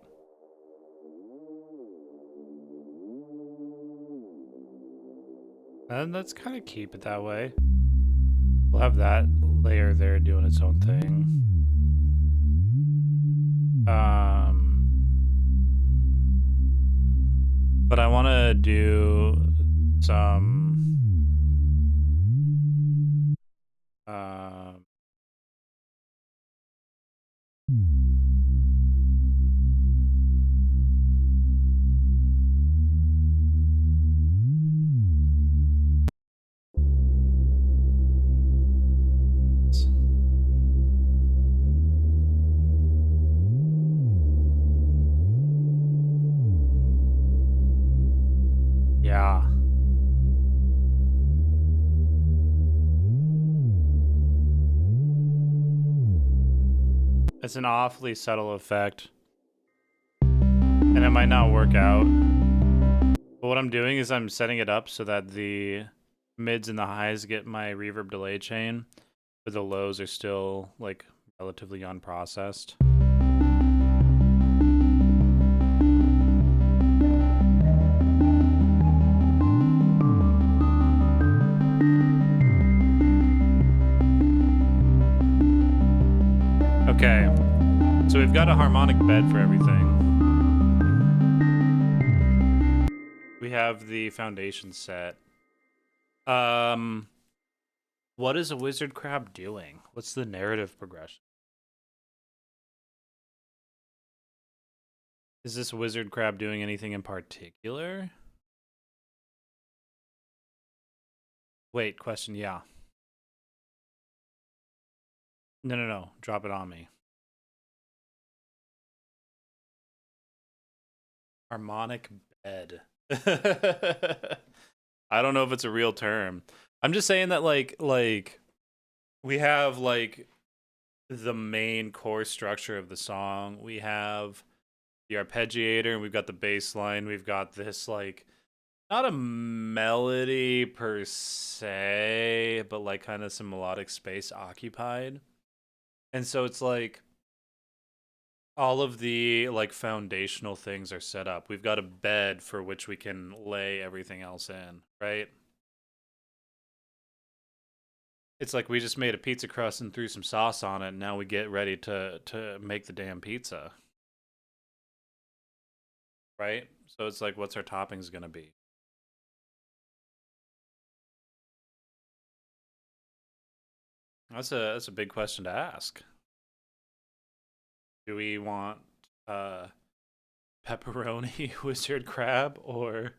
[SPEAKER 1] And let's kind of keep it that way. We'll have that layer there doing its own thing. But I want to do some yeah. It's an awfully subtle effect. And it might not work out. But what I'm doing is I'm setting it up so that the mids and the highs get my reverb delay chain, but the lows are still like relatively unprocessed. Okay, so we've got a harmonic bed for everything. We have the foundation set. What is a wizard crab doing? What's the narrative progression? Is this wizard crab doing anything in particular? Wait, question, yeah. No. Drop it on me. Harmonic bed. I don't know if it's a real term. I'm just saying that like we have like the main core structure of the song. We have the arpeggiator and we've got the bass line. We've got this like not a melody per se, but like kind of some melodic space occupied. And so it's like all of the like foundational things are set up. We've got a bed for which we can lay everything else in, right? It's like we just made a pizza crust and threw some sauce on it, and now we get ready to make the damn pizza. Right? So it's like what's our toppings going to be? That's a big question to ask. Do we want pepperoni wizard crab or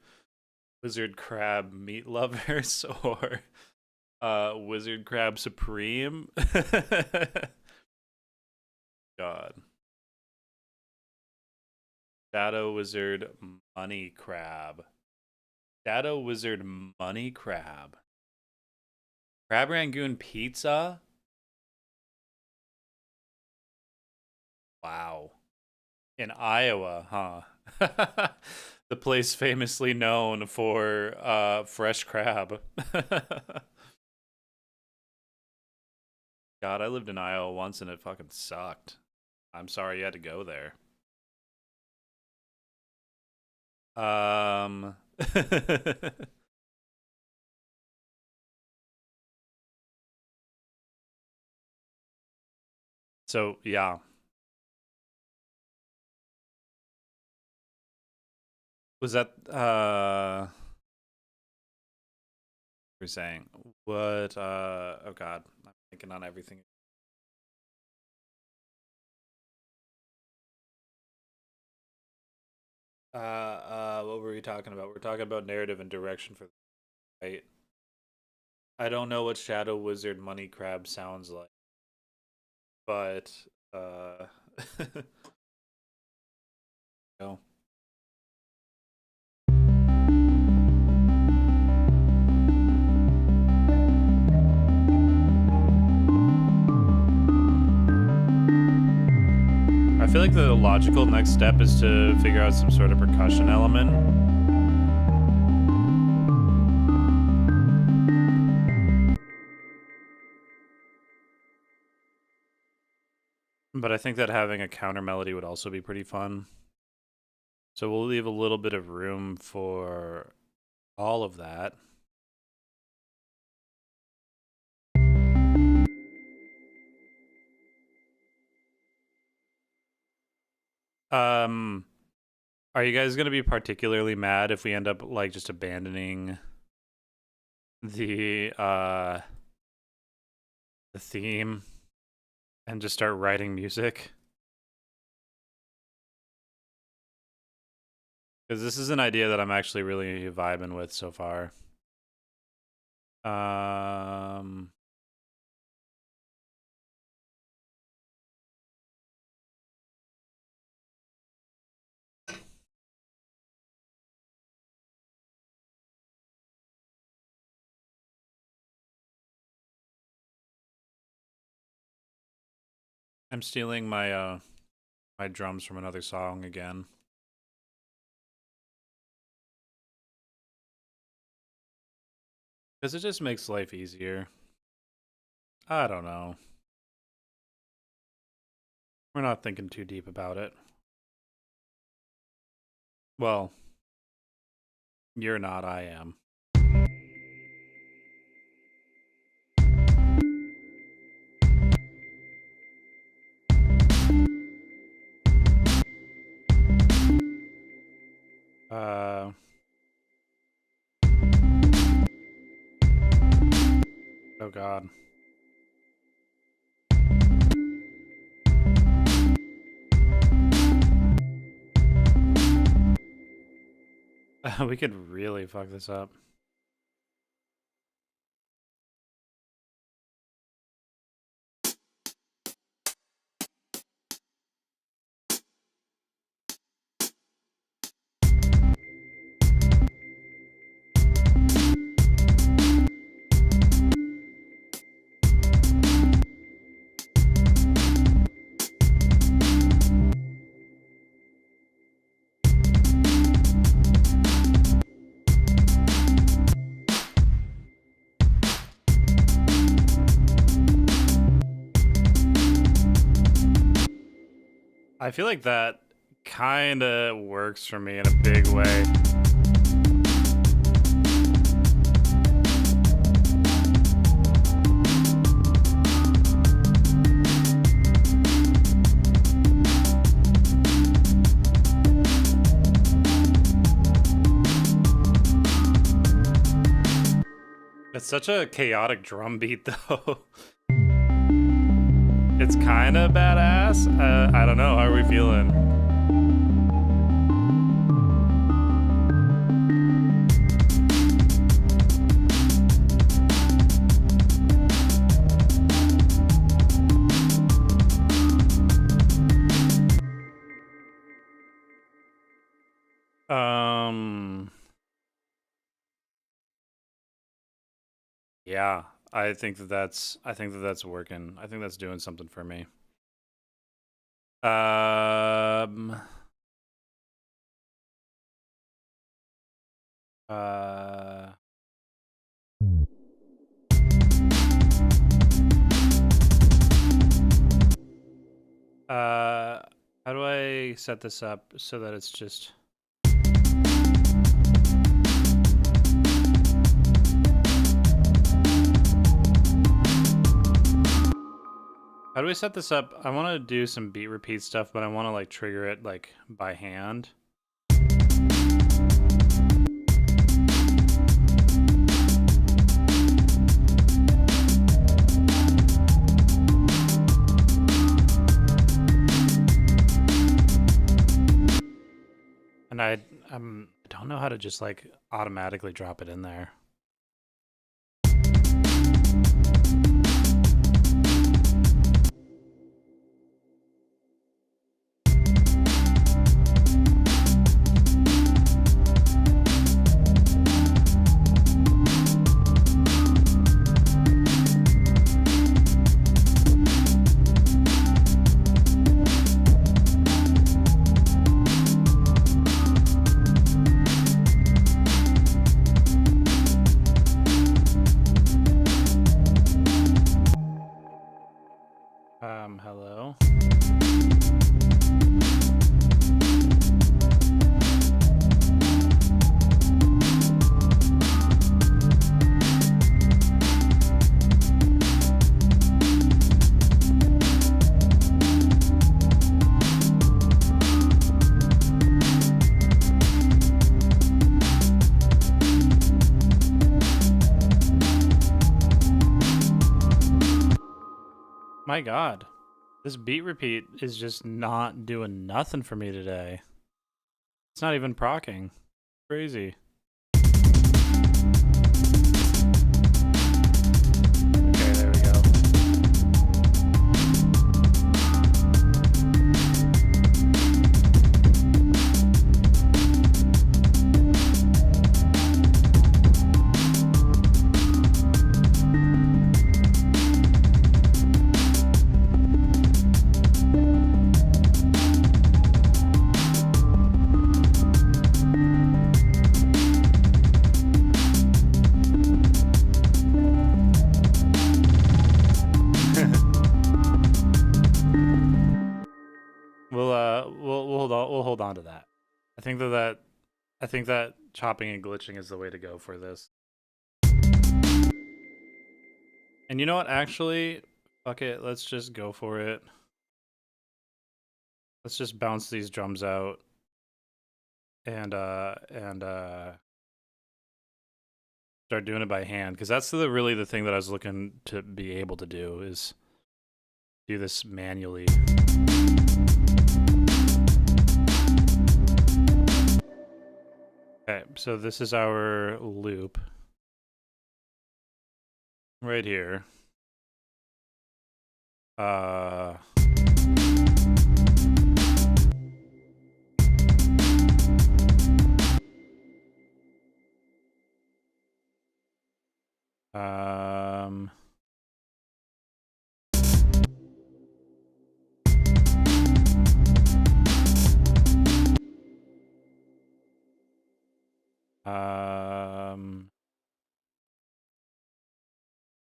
[SPEAKER 1] wizard crab meat lovers or wizard crab supreme? God. Shadow wizard money crab. Shadow wizard money crab. Crab Rangoon pizza? Wow. In Iowa, huh? The place famously known for fresh crab. God, I lived in Iowa once and it fucking sucked. I'm sorry you had to go there. So yeah. Was that you're saying? What oh god, I'm thinking on everything. What were we talking about? We're talking about narrative and direction for right. I don't know what Shadow Wizard Money Crab sounds like, but no. I feel like the logical next step is to figure out some sort of percussion element. But I think that having a counter melody would also be pretty fun. So we'll leave a little bit of room for all of that. Are you guys gonna be particularly mad if we end up like just abandoning the theme and just start writing music? Because this is an idea that I'm actually really vibing with so far. I'm stealing my my drums from another song again. Because it just makes life easier. I don't know. We're not thinking too deep about it. Well, you're not, I am. Oh God. We could really fuck this up. I feel like that kind of works for me in a big way. It's such a chaotic drum beat, though. It's kind of badass. I don't know. How are we feeling? Yeah. I think that's working. I think that's doing something for me. How do I set this up so that it's just... How do we set this up? I want to do some beat repeat stuff, but I want to like trigger it like by hand. And I don't know how to just like automatically drop it in there. Hello. My God, this beat repeat is just not doing nothing for me today. It's not even procking. Crazy. Okay, there we go. we'll hold on to that. I think that chopping and glitching is the way to go for this. And you know what? Actually, fuck it. Let's just go for it. Let's just bounce these drums out and start doing it by hand, because that's really the thing that I was looking to be able to do, is do this manually. Okay, so this is our loop right here.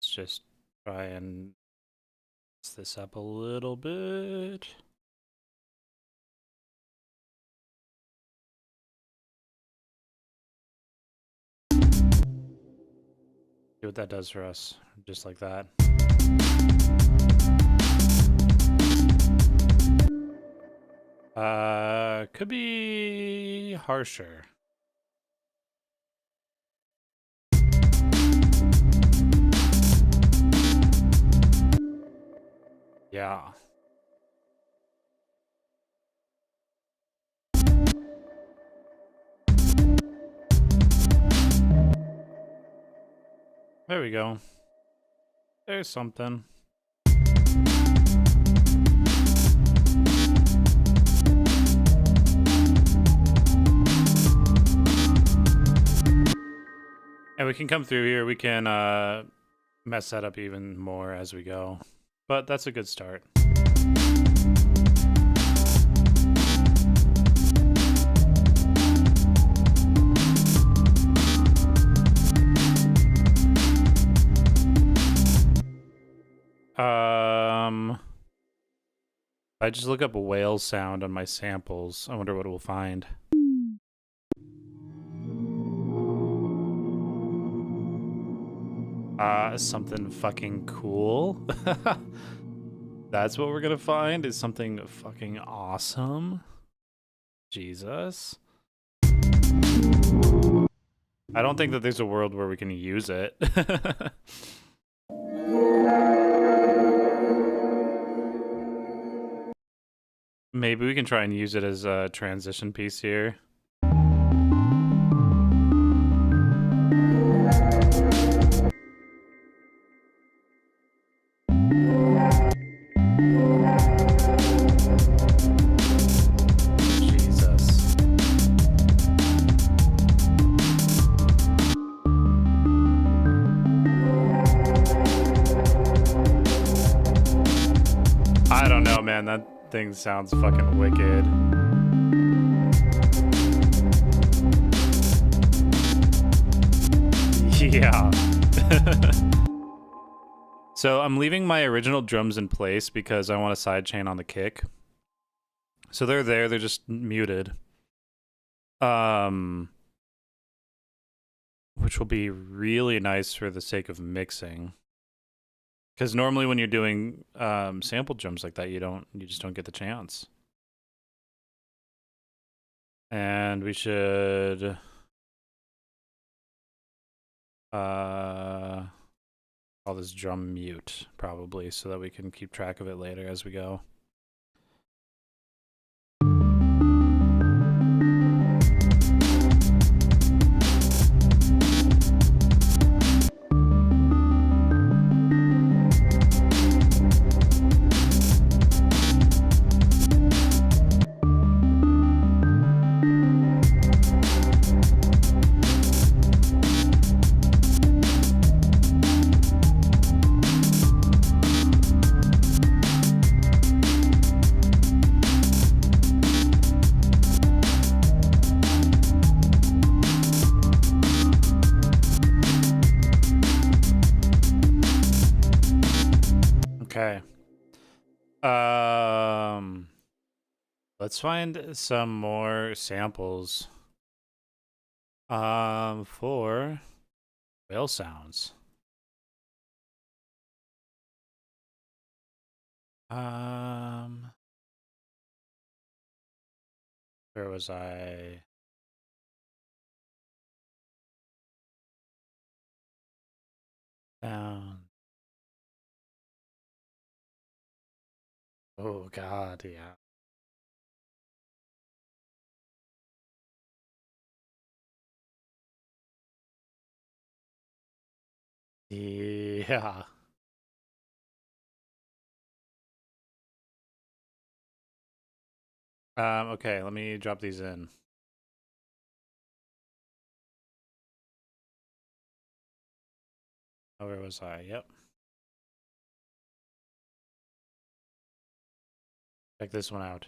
[SPEAKER 1] Let's just try and mess this up a little bit. See what that does for us, just like that. Could be harsher. Yeah. There we go. There's something. And we can come through here. We can mess that up even more as we go. But that's a good start. I just look up a whale sound on my samples. I wonder what we'll find. Something fucking cool. That's what we're gonna find, is something fucking awesome. Jesus. I don't think that there's a world where we can use it. Maybe we can try and use it as a transition piece here. Jesus. I don't know, man. That thing sounds fucking wicked. Yeah. So I'm leaving my original drums in place because I want a sidechain on the kick. So they're there, they're just muted. Which will be really nice for the sake of mixing. Because normally when you're doing sample drums like that, you just don't get the chance. And we should call this drum mute, probably, so that we can keep track of it later as we go. let's find some more samples. For whale sounds. Where was I? Down. Oh God, yeah. Yeah. Okay, let me drop these in. Oh, where was I? Yep. Check this one out.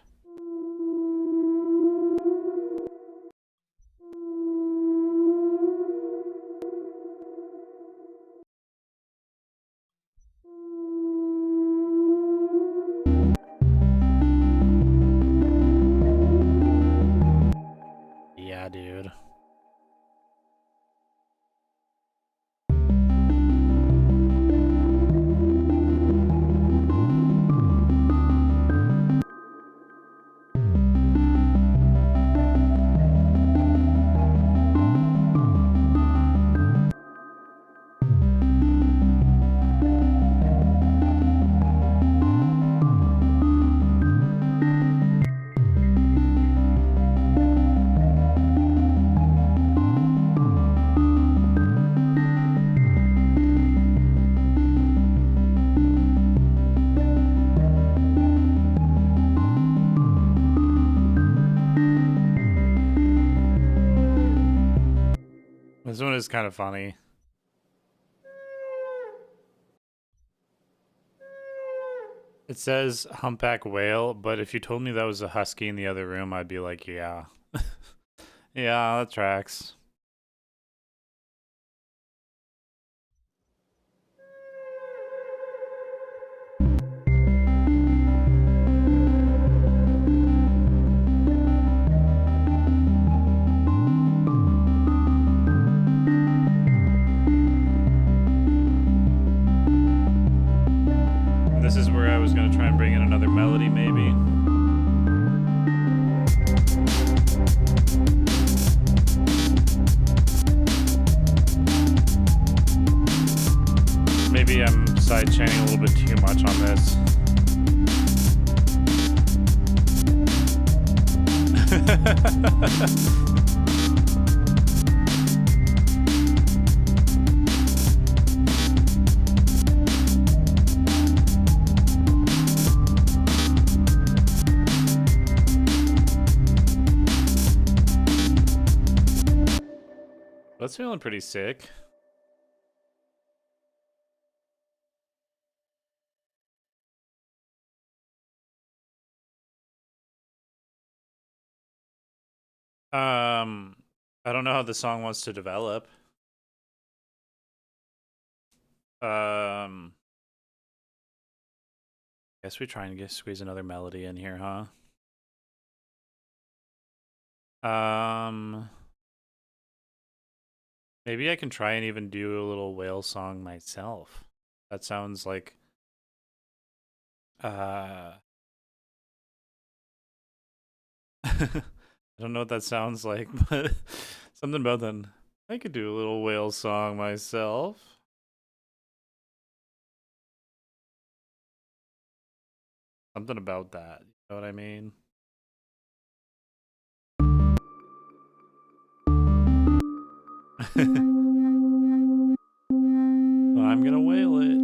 [SPEAKER 1] Yeah, dude. This one is kind of funny. It says humpback whale, but if you told me that was a husky in the other room, I'd be like, yeah. Yeah, that tracks. This is where I was going to try and bring in another melody, maybe. Maybe I'm sidechaining a little bit too much on this. That's feeling pretty sick. I don't know how the song wants to develop. Guess we try and squeeze another melody in here, huh? Maybe I can try and even do a little whale song myself. That sounds like I don't know what that sounds like, but something about that. I could do a little whale song myself. Something about that. You know what I mean? I'm gonna whale it.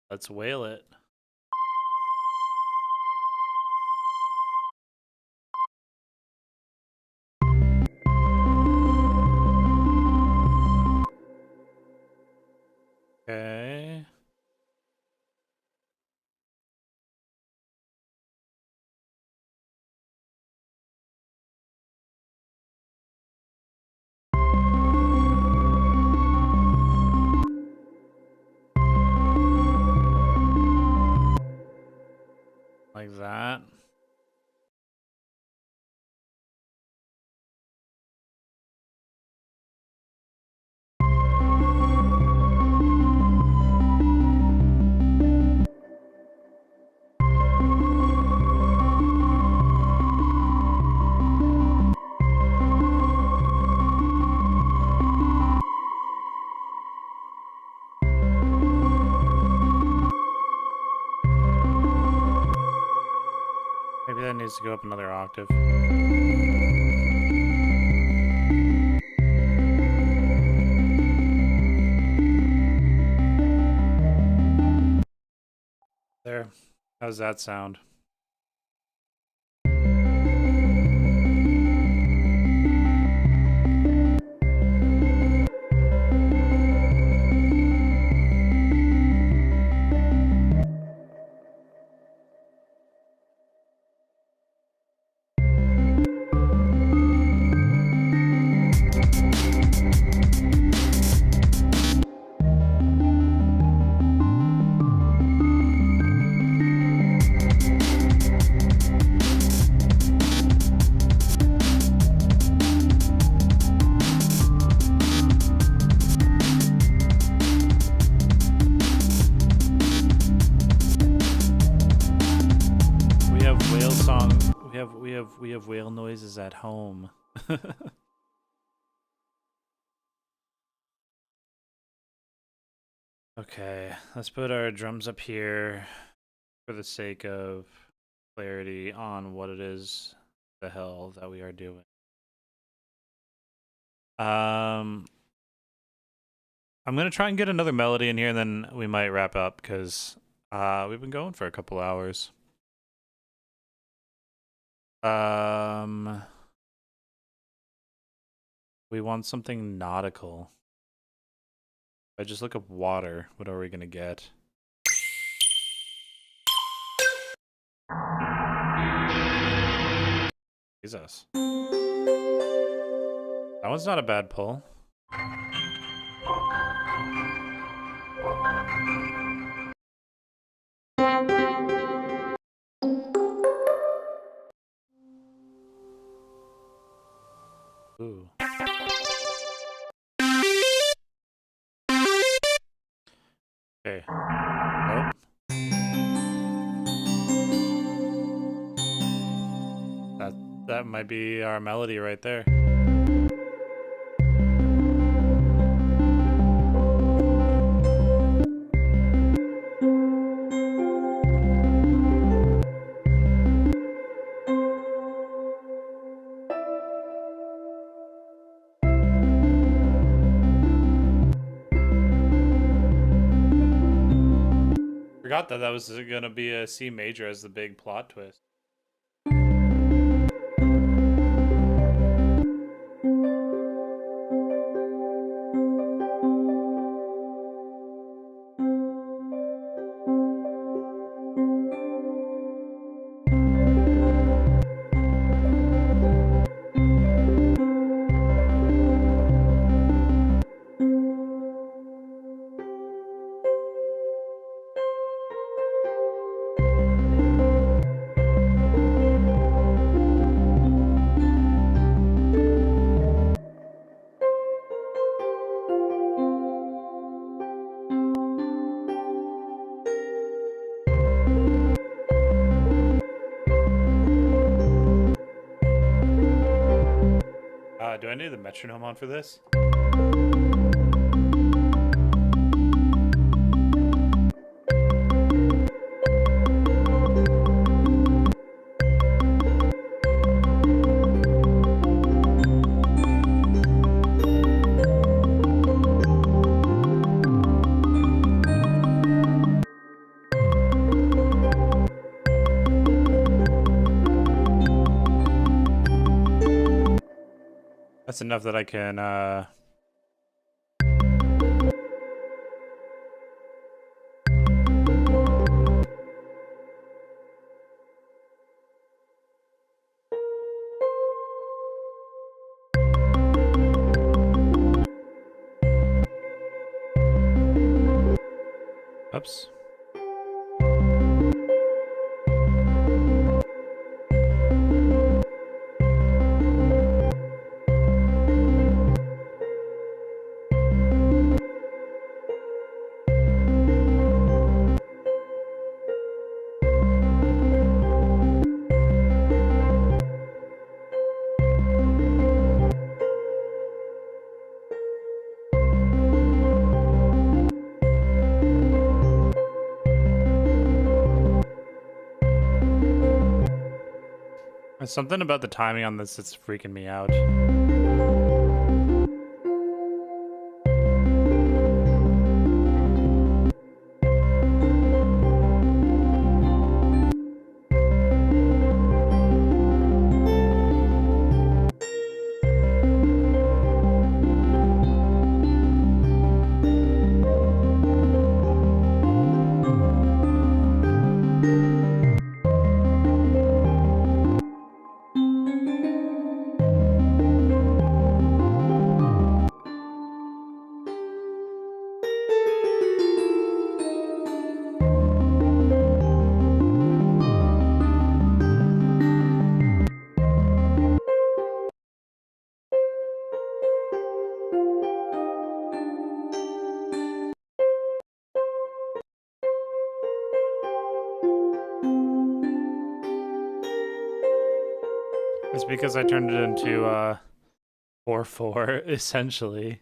[SPEAKER 1] Let's whale it. Okay.
[SPEAKER 2] Like that. Maybe that needs to go up another octave. There. How's that sound? We have whale noises at home. Okay, let's put our drums up here for the sake of clarity on what it is the hell that we are doing. I'm gonna try and get another melody in here, and then we might wrap up because we've been going for a couple hours. We want something nautical. If I just look up water, what are we gonna get? Jesus. That one's not a bad pull. Ooh. Okay. Nope. That might be our melody right there. Forgot that was gonna be a C major as the big plot twist. Do I need the metronome on for this? That's enough that I can, Oops. There's something about the timing on this that's freaking me out. It's because I turned it into 4/4 essentially.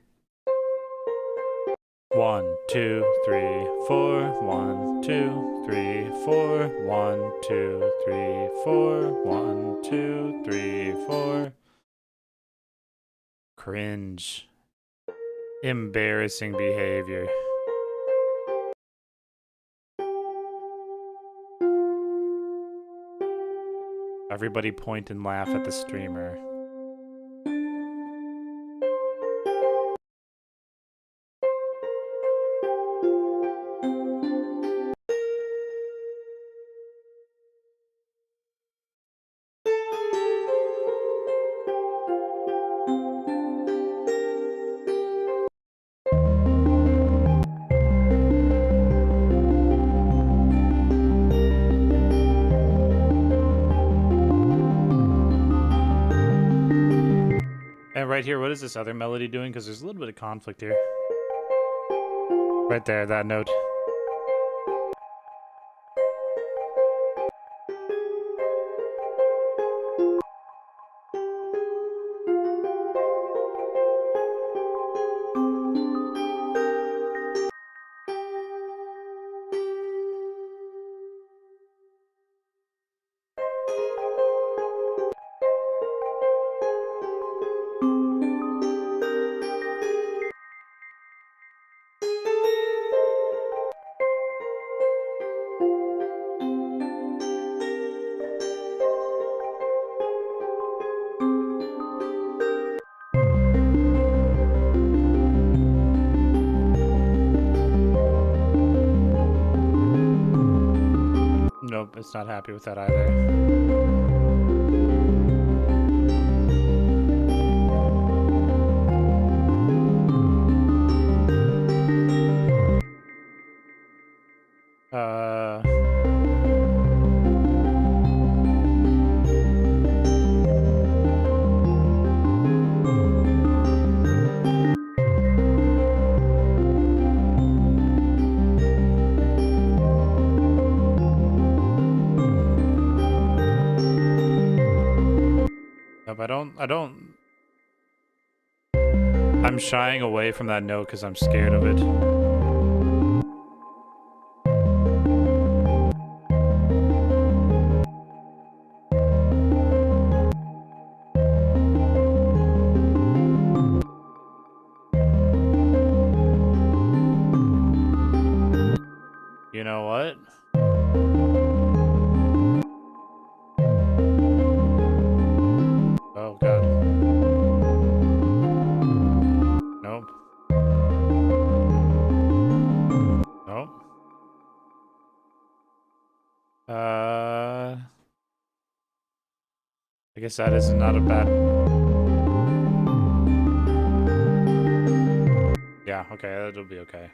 [SPEAKER 2] 1, 2, 3, 4. 1, 2, 3, 4. 1, 2, 3, 4. 1, 2, 3, 4. Cringe. Embarrassing behavior. Everybody point and laugh at the streamer. Right here, what is this other melody doing? Because there's a little bit of conflict here. Right there, that note. Nope, it's not happy with that either. I don't. I'm shying away from that note because I'm scared of it. You know what? Oh, God. Nope. Nope. I guess that is not a bad... Yeah, okay, that'll be okay.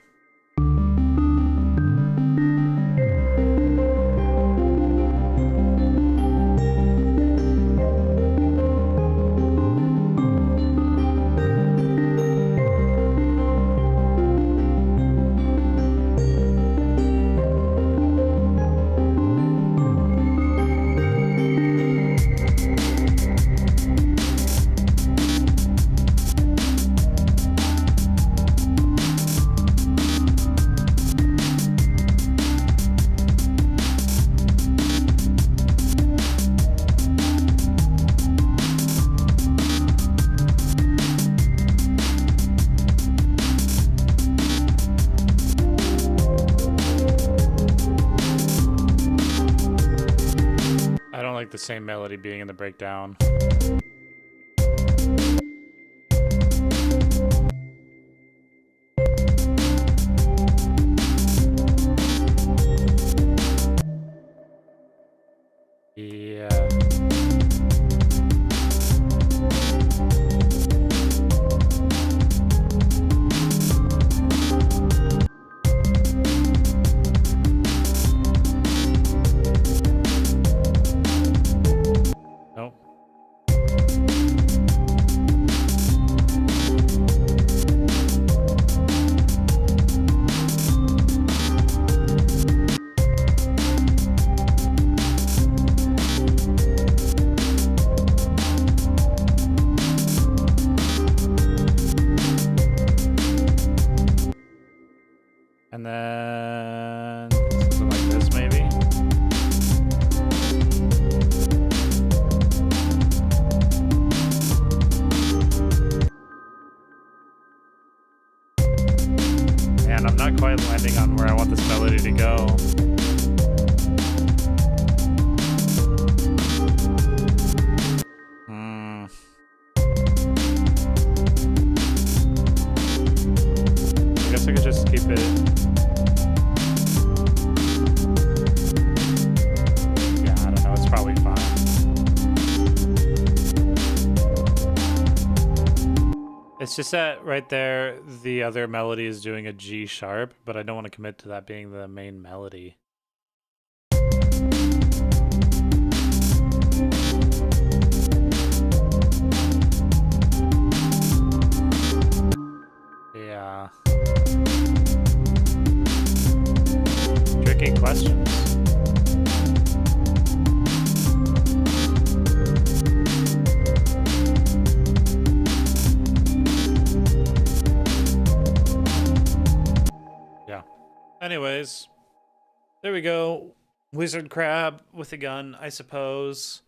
[SPEAKER 2] don't like the same melody being in the breakdown. Yeah. Nope. And then something like this, maybe. And I'm not quite landing on where I want this melody to go. I guess I could just keep it. Yeah, I don't know. It's probably fine. It's just that right there, the other melody is doing a G sharp, but I don't want to commit to that being the main melody. Yeah. Tricky questions. Yeah. Anyways, there we go. Wizard crab with a gun, I suppose.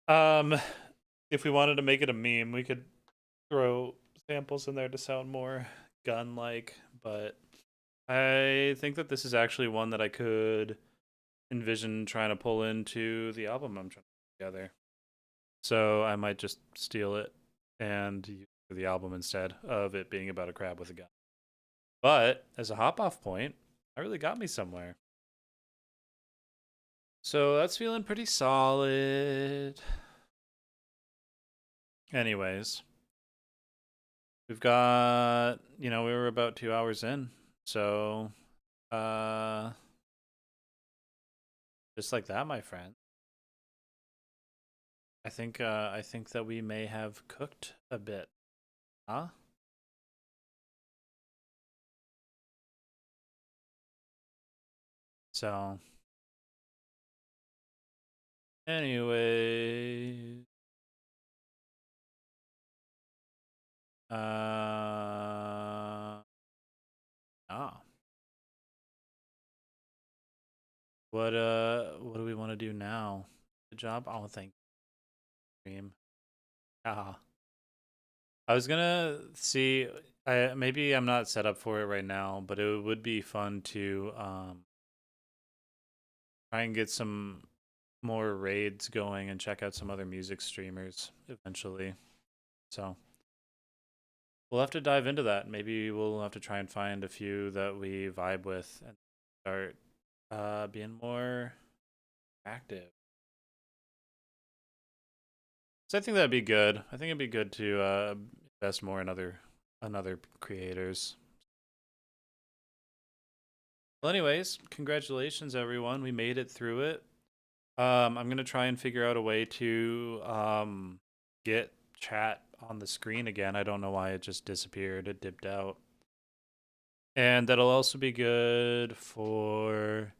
[SPEAKER 2] If we wanted to make it a meme, we could throw samples in there to sound more gun-like, but I think that this is actually one that I could envision trying to pull into the album I'm trying to put together. So I might just steal it and use it for the album instead of it being about a crab with a gun. But as a hop-off point, that really got me somewhere. So that's feeling pretty solid. Anyways, we've got, we were about 2 hours in. So, just like that, my friend. I think that we may have cooked a bit. Huh? So, anyway, what do we want to do now? Good job. Oh, thank you. Dream. I was gonna see. Maybe I'm not set up for it right now, but it would be fun to try and get some more raids going and check out some other music streamers eventually. So we'll have to dive into that. Maybe we'll have to try and find a few that we vibe with and start being more active. So I think that'd be good. I think it'd be good to invest more in other creators. Well, anyways, congratulations, everyone. We made it through it. I'm gonna try and figure out a way to get chat on the screen again. I don't know why it just disappeared. It dipped out. And that'll also be good for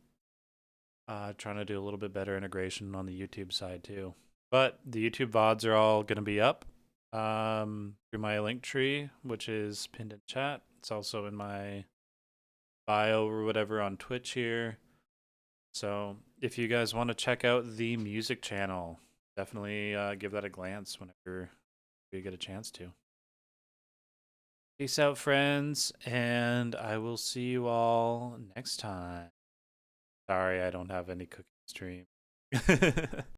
[SPEAKER 2] trying to do a little bit better integration on the YouTube side too. But the YouTube VODs are all going to be up through my link tree, which is pinned in chat. It's also in my bio or whatever on Twitch here. So if you guys want to check out the music channel, definitely give that a glance whenever you get a chance to. Peace out, friends, and I will see you all next time. Sorry, I don't have any cooking stream.